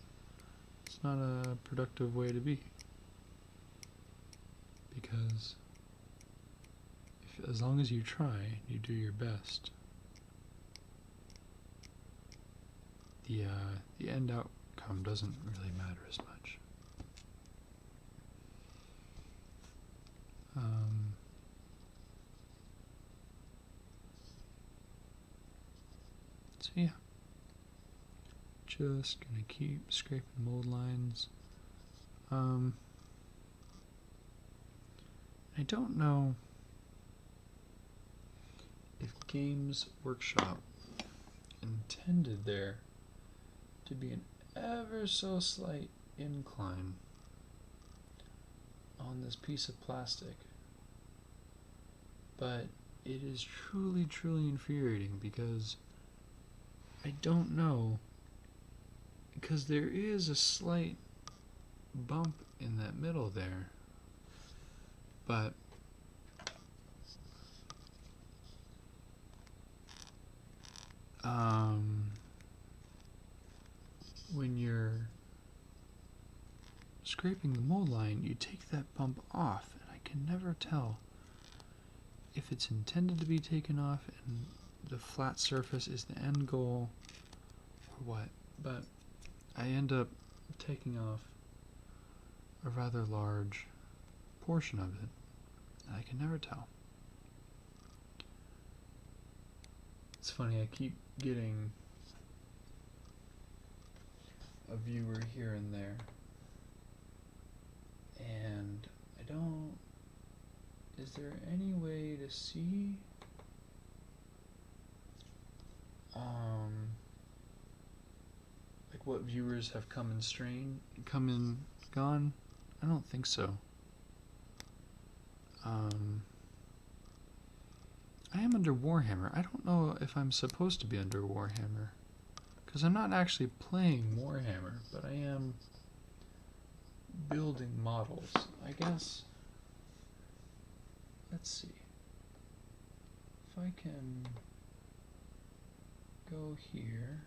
Speaker 1: a productive way to be, because as long as you try, you do your best, the end outcome doesn't really matter as much. So yeah, just gonna keep scraping mold lines. I don't know if Games Workshop intended there to be an ever so slight incline on this piece of plastic, but it is truly, truly infuriating because I don't know, because there is a slight bump in that middle there, but when you're scraping the mold line, you take that bump off, and I can never tell if it's intended to be taken off and the flat surface is the end goal or what, but I end up taking off a rather large portion of it, and I can never tell. It's funny, I keep getting a viewer here and there, and I don't, is there any way to see like what viewers have come and gone? I don't think so. I am under Warhammer. I don't know if I'm supposed to be under Warhammer, because I'm not actually playing Warhammer, but I am building models, I guess. Let's see if I can go here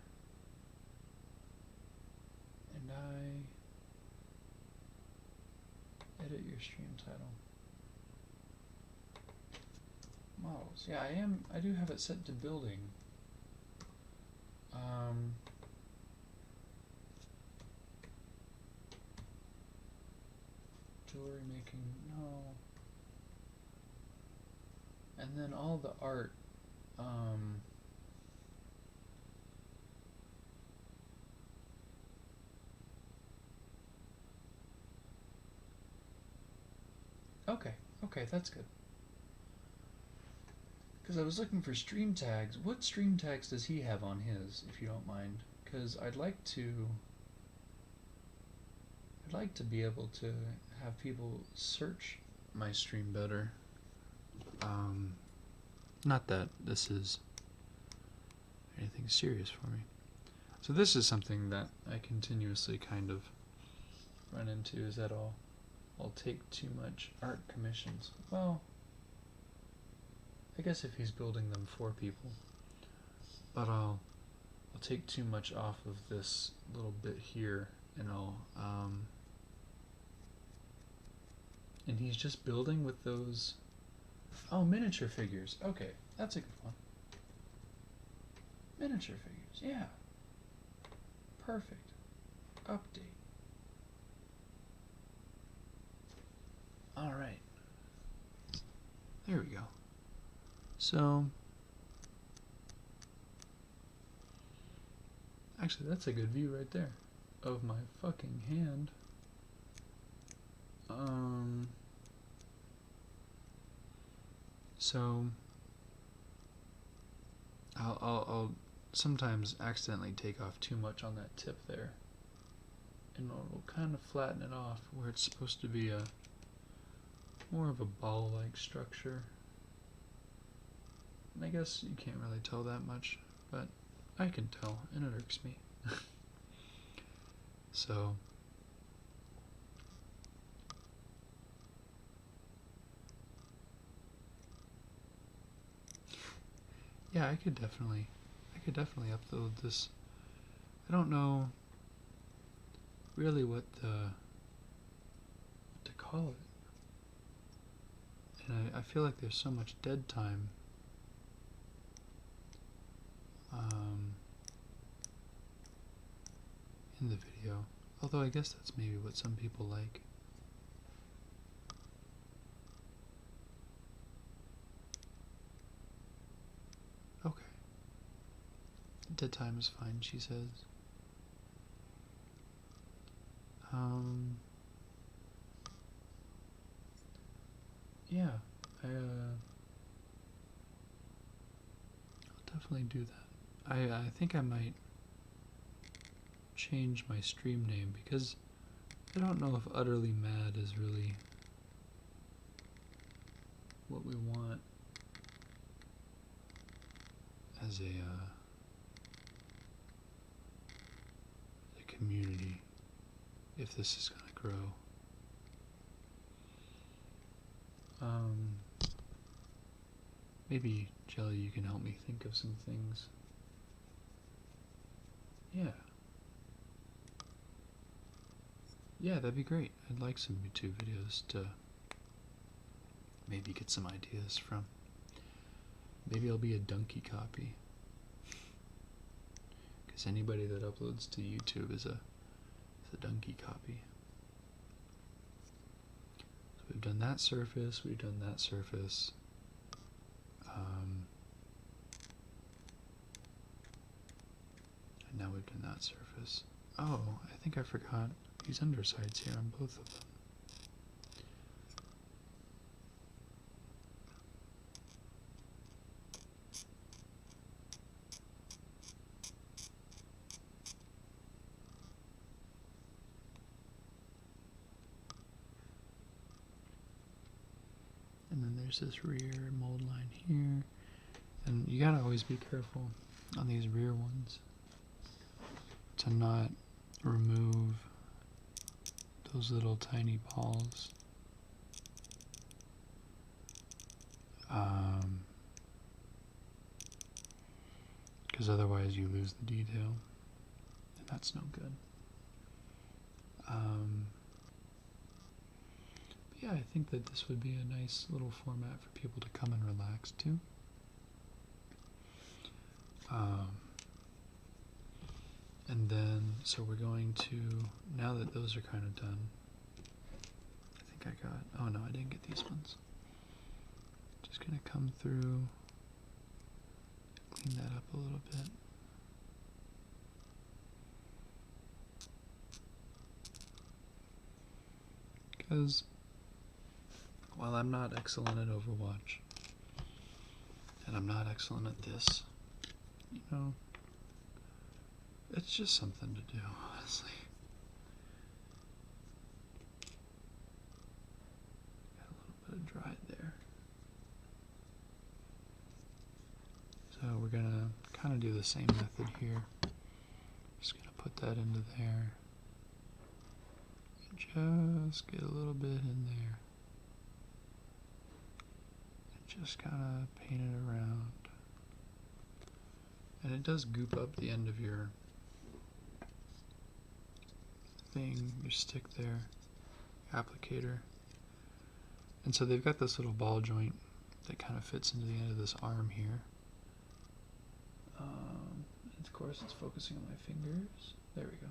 Speaker 1: and I edit your stream title. Models. Yeah, I do have it set to building. Jewelry making, no. And then all the art, okay, that's good. Because I was looking for stream tags. What stream tags does he have on his, if you don't mind? Because I'd like to be able to have people search my stream better. Not that this is anything serious for me. So this is something that I continuously kind of run into, is that I'll take too much art commissions. Well, I guess if he's building them for people. But I'll I'll take too much off of this little bit here, and and he's just building with those, oh, miniature figures. Okay, that's a good one. Miniature figures, yeah. Perfect. Update. All right. There we go. So, actually, that's a good view right there of my fucking hand. So I'll sometimes accidentally take off too much on that tip there, and it'll kind of flatten it off where it's supposed to be a more of a ball-like structure. And I guess you can't really tell that much, but I can tell, and it irks me. So yeah, I could definitely upload this. I don't know really what to call it, and I feel like there's so much dead time in the video, although I guess that's maybe what some people like. Okay. Dead time is fine, she says. Yeah, I'll definitely do that. I think I might change my stream name because I don't know if Utterly Mad is really what we want as a community, if this is going to grow. Maybe, Jelly, you can help me think of some things. Yeah. Yeah, that'd be great. I'd like some YouTube videos to maybe get some ideas from. Maybe I'll be a donkey copy. Because anybody that uploads to YouTube is a donkey copy. So we've done that surface, we've done that surface. And now we've done that surface. Oh, I think I forgot these undersides here on both of them. And then there's this rear mold line here. And you gotta always be careful on these rear ones to not remove those little tiny balls. Because otherwise you lose the detail, and that's no good. But yeah, I think that this would be a nice little format for people to come and relax to. And then, so we're going to, now that those are kind of done, I think I got, oh no, I didn't get these ones. Just gonna come through, clean that up a little bit. Because while I'm not excellent at Overwatch, and I'm not excellent at this, you know, it's just something to do, honestly. Got a little bit of dry there. So we're gonna kind of do the same method here. Just gonna put that into there. And just get a little bit in there. And just kind of paint it around. And it does goop up the end of your thing, your stick there, applicator. And so they've got this little ball joint that kind of fits into the end of this arm here. And of course it's focusing on my fingers. There we go.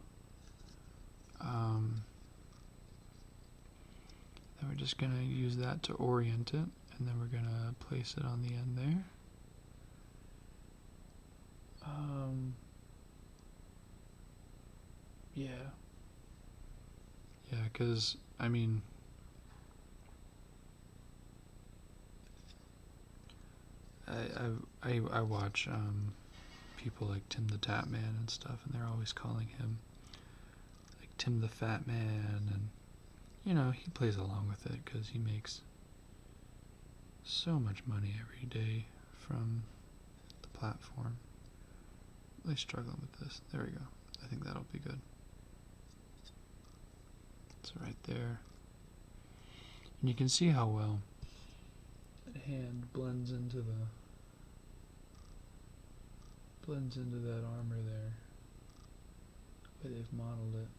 Speaker 1: Then we're just going to use that to orient it, and then we're going to place it on the end there. Yeah, because, I mean, I watch people like Tim the Tap Man and stuff, and they're always calling him like Tim the Fat Man, and you know, he plays along with it because he makes so much money every day from the platform. Really struggling with this. There we go. I think that'll be good. It's right there. And you can see how well the hand blends into that armor there. The way they've modeled it.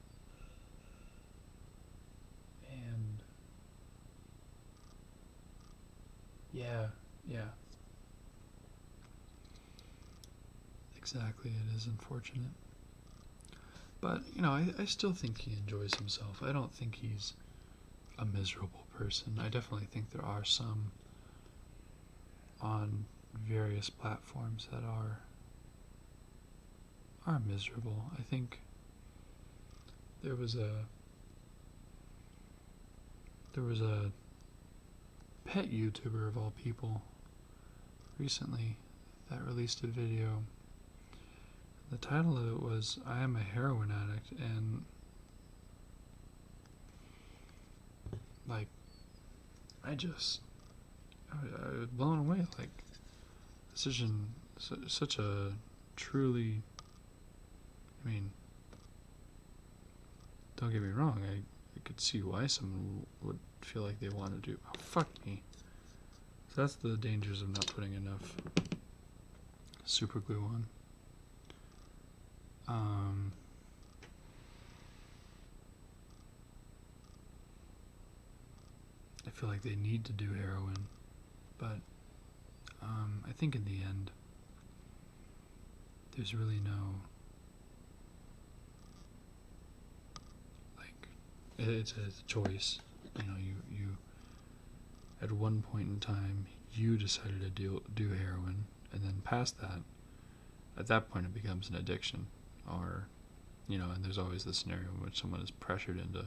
Speaker 1: And yeah. Exactly, it is unfortunate. But, you know, I still think he enjoys himself. I don't think he's a miserable person. I definitely think there are some on various platforms that are miserable. I think there was a pet YouTuber of all people recently that released a video. The title of it was "I am a heroin addict," and like I was blown away. Like, this is such a truly, I mean, don't get me wrong, I could see why someone would feel like they want to do. Oh, fuck me. So that's the dangers of not putting enough super glue on. I feel like they need to do heroin, but I think in the end, there's really no, like, it's a choice. You know, you at one point in time, you decided to do heroin, and then past that, at that point it becomes an addiction, or, you know, and there's always the scenario in which someone is pressured into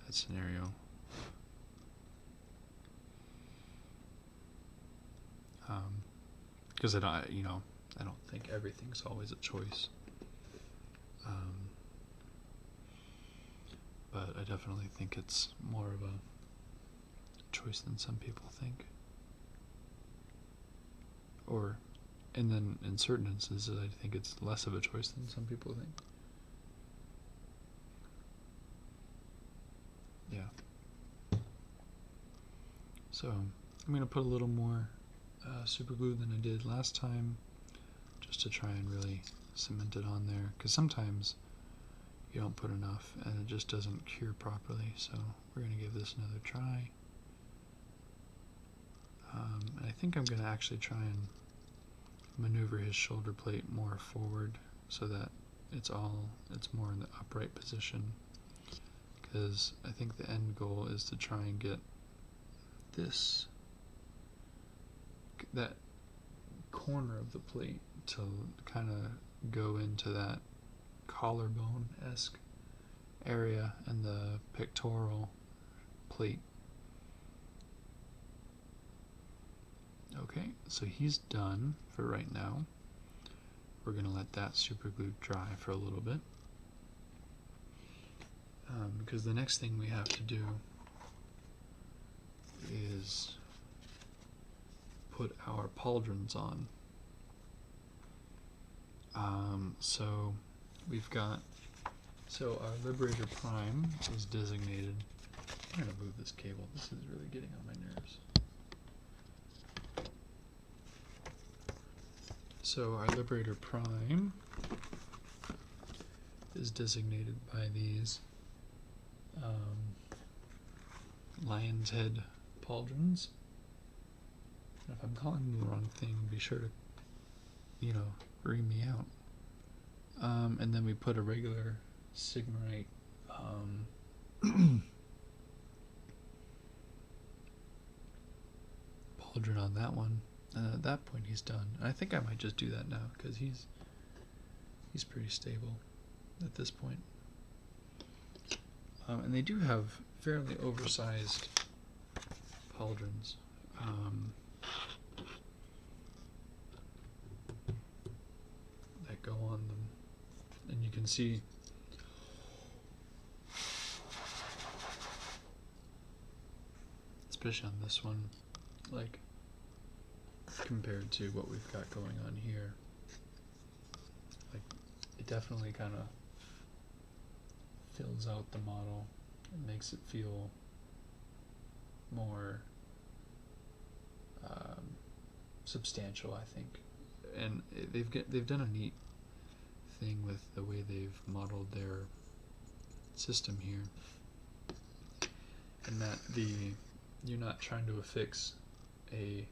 Speaker 1: that scenario. Because I don't think everything's always a choice. But I definitely think it's more of a choice than some people think. And then in certain instances, I think it's less of a choice than some people think. Yeah. So I'm going to put a little more super glue than I did last time, just to try and really cement it on there, because sometimes you don't put enough and it just doesn't cure properly. So we're going to give this another try. And I think I'm going to actually try and maneuver his shoulder plate more forward so that it's more in the upright position, because I think the end goal is to try and get that corner of the plate to kind of go into that collarbone-esque area and the pectoral plate. Okay, so he's done for right now. We're going to let that super glue dry for a little bit, because the next thing we have to do is put our pauldrons on. So we've got, our Liberator Prime is designated. I'm going to move this cable. This is really getting on my nerves. So our Liberator Prime is designated by these lion's head pauldrons. And if I'm calling them the wrong thing, be sure to, ream me out. And then we put a regular Sigmarite pauldron on that one. And at that point he's done. And I think I might just do that now because he's pretty stable at this point. And they do have fairly oversized pauldrons. That go on them. And you can see especially on this one, like compared to what we've got going on here, like it definitely kind of fills out the model and makes it feel more substantial, I think. And they've done a neat thing with the way they've modeled their system here, and that you're not trying to affix a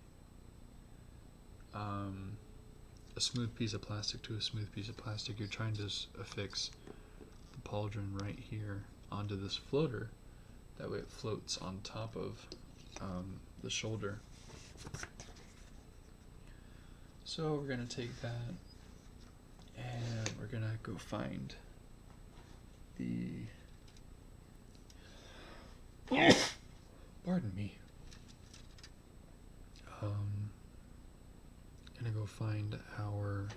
Speaker 1: smooth piece of plastic to a smooth piece of plastic. You're trying to affix the pauldron right here onto this floater. That way it floats on top of the shoulder. So we're going to take that and we're going to go find the... Pardon me. Gonna go find our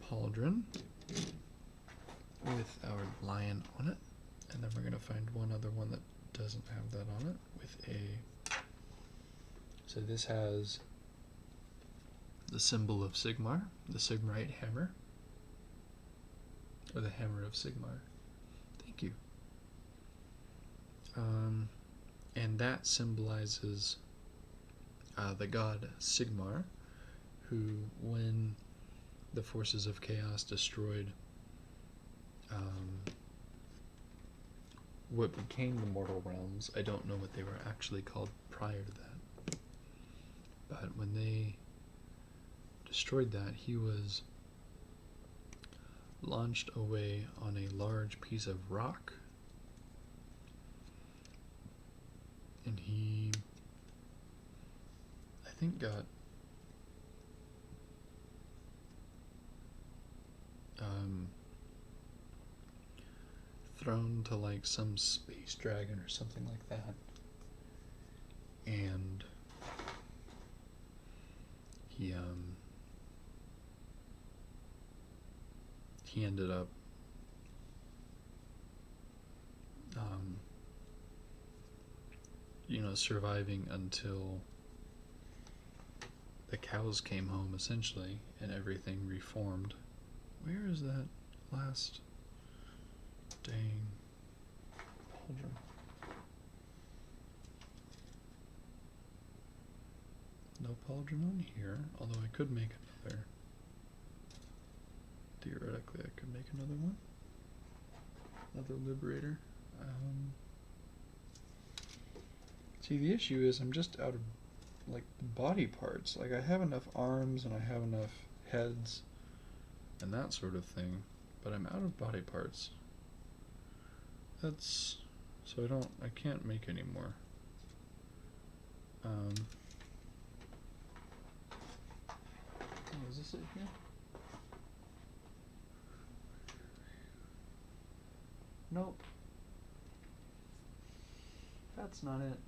Speaker 1: pauldron with our lion on it, and then we're gonna find one other one that doesn't have that on it with a... So this has the symbol of Sigmar, the Sigmarite hammer, or the hammer of Sigmar. Thank you. And that symbolizes the god Sigmar, who, when the forces of chaos destroyed what became the mortal realms, I don't know what they were actually called prior to that, but when they destroyed that, he was launched away on a large piece of rock, and he, I think, got thrown to like some space dragon or something like that, and he ended up surviving until the cows came home, essentially, and everything reformed. Where is that last dang pauldron? No pauldron on here, although I could make another. Theoretically, I could make another one. Another Liberator. See, the issue is I'm just out of, like, the body parts. Like, I have enough arms and I have enough heads and that sort of thing, but I'm out of body parts. That's... so I can't make any more. Oh, is this it here? Nope. That's not it.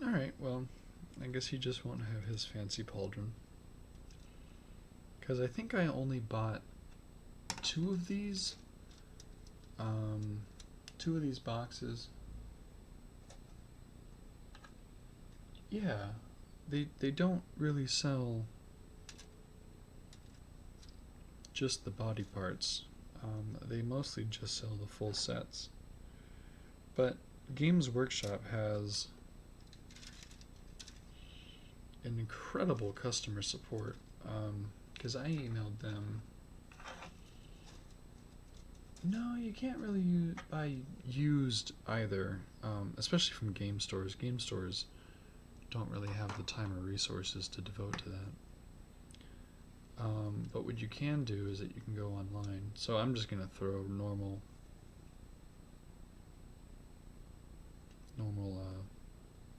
Speaker 1: Alright, well, I guess he just won't have his fancy pauldron. Because I think I only bought two of these boxes. Yeah, they don't really sell just the body parts. They mostly just sell the full sets. But Games Workshop has an incredible customer support, because I emailed them. No, you can't really buy used either, especially from game stores. Game stores don't really have the time or resources to devote to that. But what you can do is that you can go online. So I'm just going to throw normal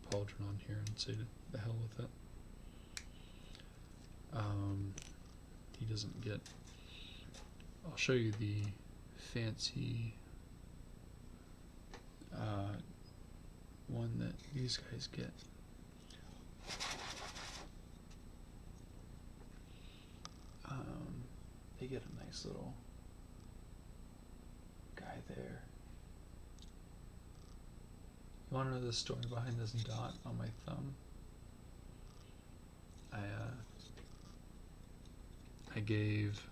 Speaker 1: pauldron on here and say the hell with it. He doesn't get. I'll show you the fancy one that these guys get. They get a nice little guy there. You want to know the story behind this dot on my thumb? I gave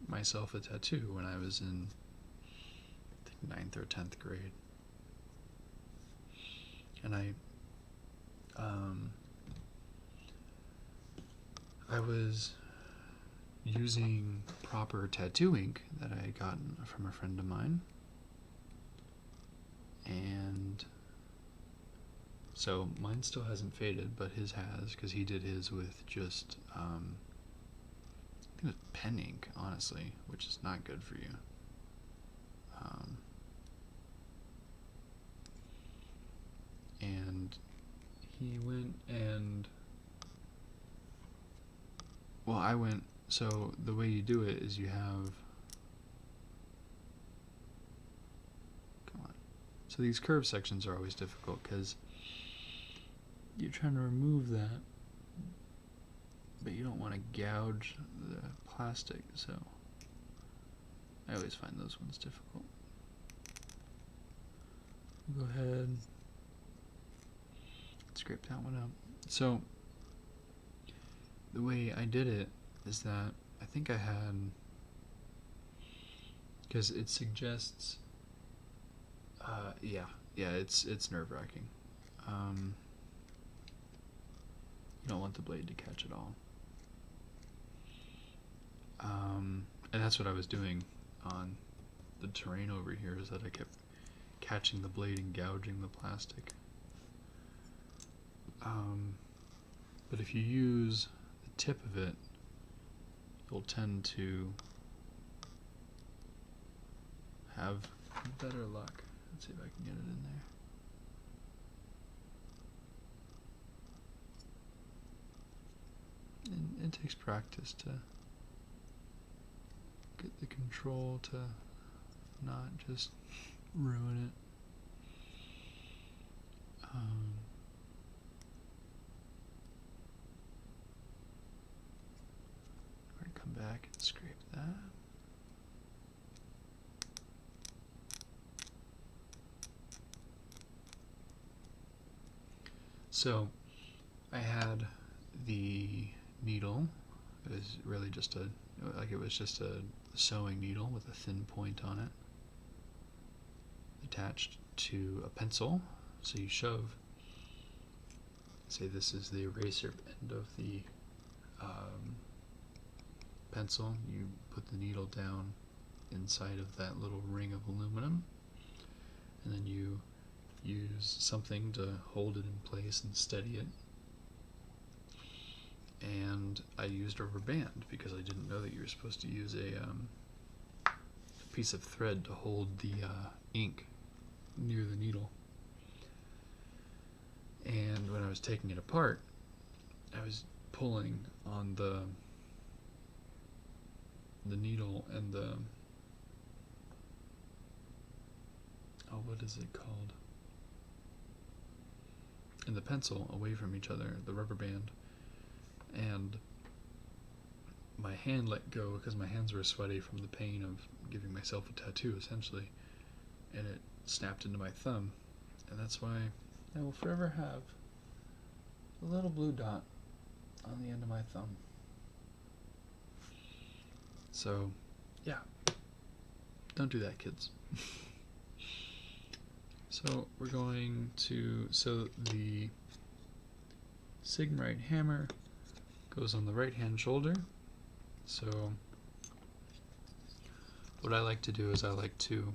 Speaker 1: myself a tattoo when I was in, I think, 9th or 10th grade. And I was using proper tattoo ink that I had gotten from a friend of mine. And so mine still hasn't faded, but his has, because he did his with just, I think it was pen ink, honestly, which is not good for you. And he went and, well, I went, so the way you do it is you have, come on. So these curved sections are always difficult because you're trying to remove that, but you don't want to gouge the plastic, so I always find those ones difficult. Go ahead, scrape that one up. So the way I did it is that I think I had, because it suggests, it's nerve-wracking. You don't want the blade to catch at all. And that's what I was doing on the terrain over here, is that I kept catching the blade and gouging the plastic. But if you use the tip of it, you'll tend to have better luck. Let's see if I can get it in there. And it takes practice to get the control to not just ruin it. We're going to come back and scrape that. So I had the needle. It was really just a sewing needle with a thin point on it, attached to a pencil. So you shove, say this is the eraser end of the pencil, you put the needle down inside of that little ring of aluminum, and then you use something to hold it in place and steady it. And I used a rubber band because I didn't know that you were supposed to use a piece of thread to hold the ink near the needle. And when I was taking it apart, I was pulling on the needle and the, what is it called? And the pencil away from each other, the rubber band. And my hand let go because my hands were sweaty from the pain of giving myself a tattoo, essentially. And it snapped into my thumb. And that's why I will forever have a little blue dot on the end of my thumb. So, yeah. Don't do that, kids. So we're going to, so the Sigma right hammer goes on the right hand shoulder. So what I like to do is I like to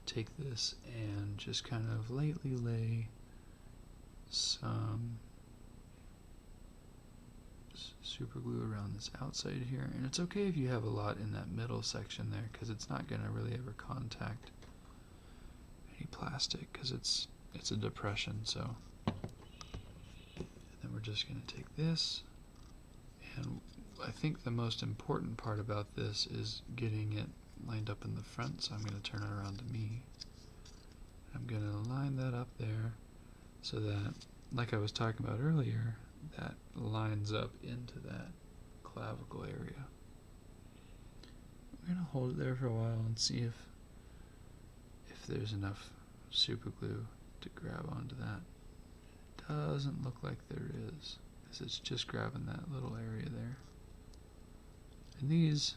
Speaker 1: take this and just kind of lightly lay some super glue around this outside here, and it's okay if you have a lot in that middle section there, because it's not going to really ever contact any plastic because it's a depression. So and then we're just going to take this, and I think the most important part about this is getting it lined up in the front, so I'm going to turn it around to me. I'm going to line that up there so that, like I was talking about earlier, that lines up into that clavicle area. We're going to hold it there for a while and see if there's enough super glue to grab onto that. It doesn't look like there is, because it's just grabbing that little area there. And these,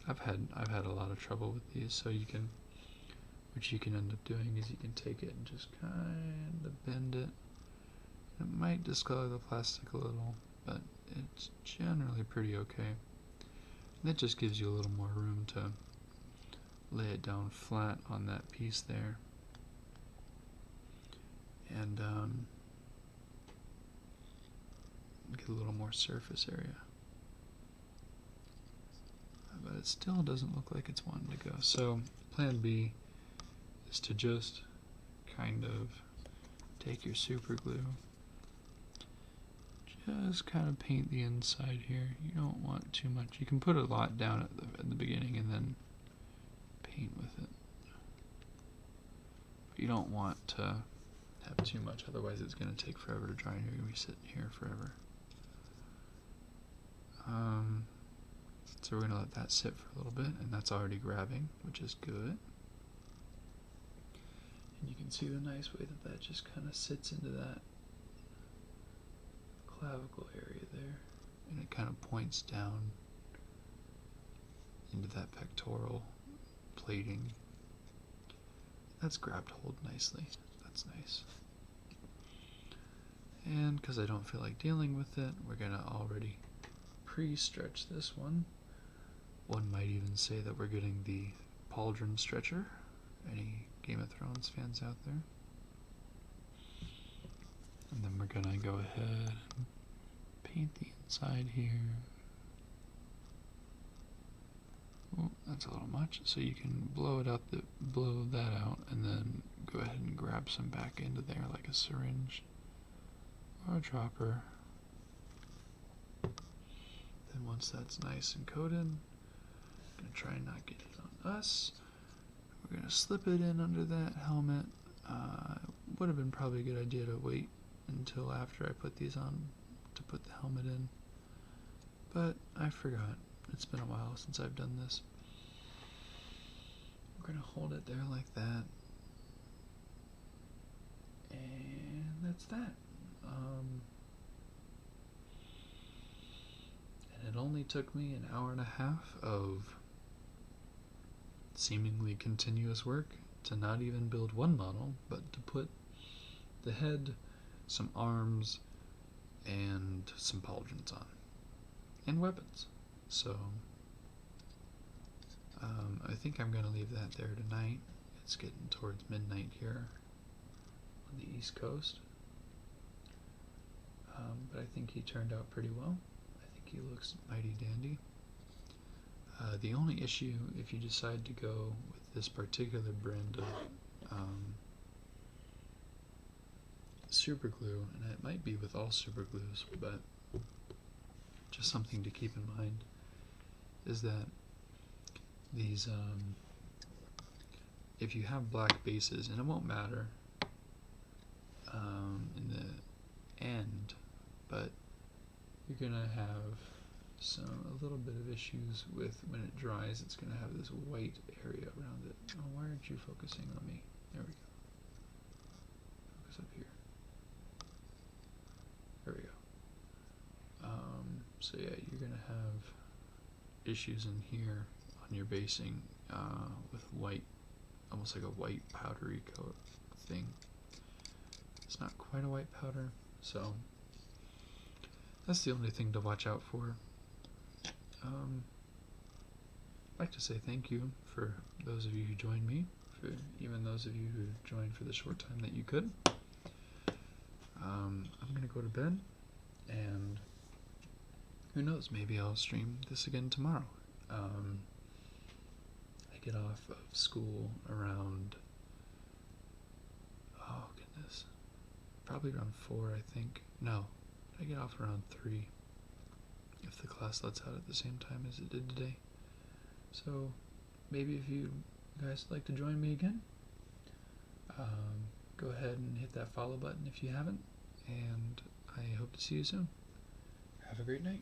Speaker 1: I've had a lot of trouble with these, so what you can end up doing is you can take it and just kind of bend it. It might discolor the plastic a little, but it's generally pretty okay. And that just gives you a little more room to lay it down flat on that piece there. And get a little more surface area. But it still doesn't look like it's wanting to go. So plan B is to just kind of take your super glue, just kind of paint the inside here. You don't want too much. You can put a lot down at the beginning and then paint with it. But you don't want to have too much, otherwise it's going to take forever to dry and you're going to be sitting here forever. So we're going to let that sit for a little bit, and that's already grabbing, which is good. And you can see the nice way that just kind of sits into that clavicle area there, and it kind of points down into that pectoral plating. That's grabbed hold nicely. That's nice. And because I don't feel like dealing with it, we're going to already pre-stretch this one. One might even say that we're getting the pauldron stretcher. Any Game of Thrones fans out there? And then we're gonna go ahead and paint the inside here. Oh, that's a little much. So you can blow that out, and then go ahead and grab some back into there like a syringe or a dropper. Then once that's nice and coated, I'm gonna try and not get it on us. We're gonna slip it in under that helmet. Would have been probably a good idea to wait until after I put these on to put the helmet in, but I forgot. It's been a while since I've done this. We're gonna hold it there like that, and that's that. And it only took me an hour and a half of seemingly continuous work to not even build one model, but to put the head, some arms, and some pauldrons on, and weapons. So I think I'm going to leave that there tonight. It's getting towards midnight here on the East Coast, but I think he turned out pretty well. I think he looks mighty dandy. The only issue, if you decide to go with this particular brand of super glue, and it might be with all super glues, but just something to keep in mind, is that these, if you have black bases, and it won't matter in the end, but you're gonna have a little bit of issues with when it dries. It's going to have this white area around it. Oh, why aren't you focusing on me? There we go. Focus up here. There we go. So yeah, you're going to have issues in here on your basing with white, almost like a white powdery coat thing. It's not quite a white powder, So that's the only thing to watch out for. I'd like to say thank you for those of you who joined me, for even those of you who joined for the short time that you could. I'm going to go to bed, and who knows, maybe I'll stream this again tomorrow. I get off of school around, oh goodness, probably around 4, I think. No, I get off around 3, if the class lets out at the same time as it did today. So maybe if you guys would like to join me again, go ahead and hit that follow button if you haven't, and I hope to see you soon. Have a great night.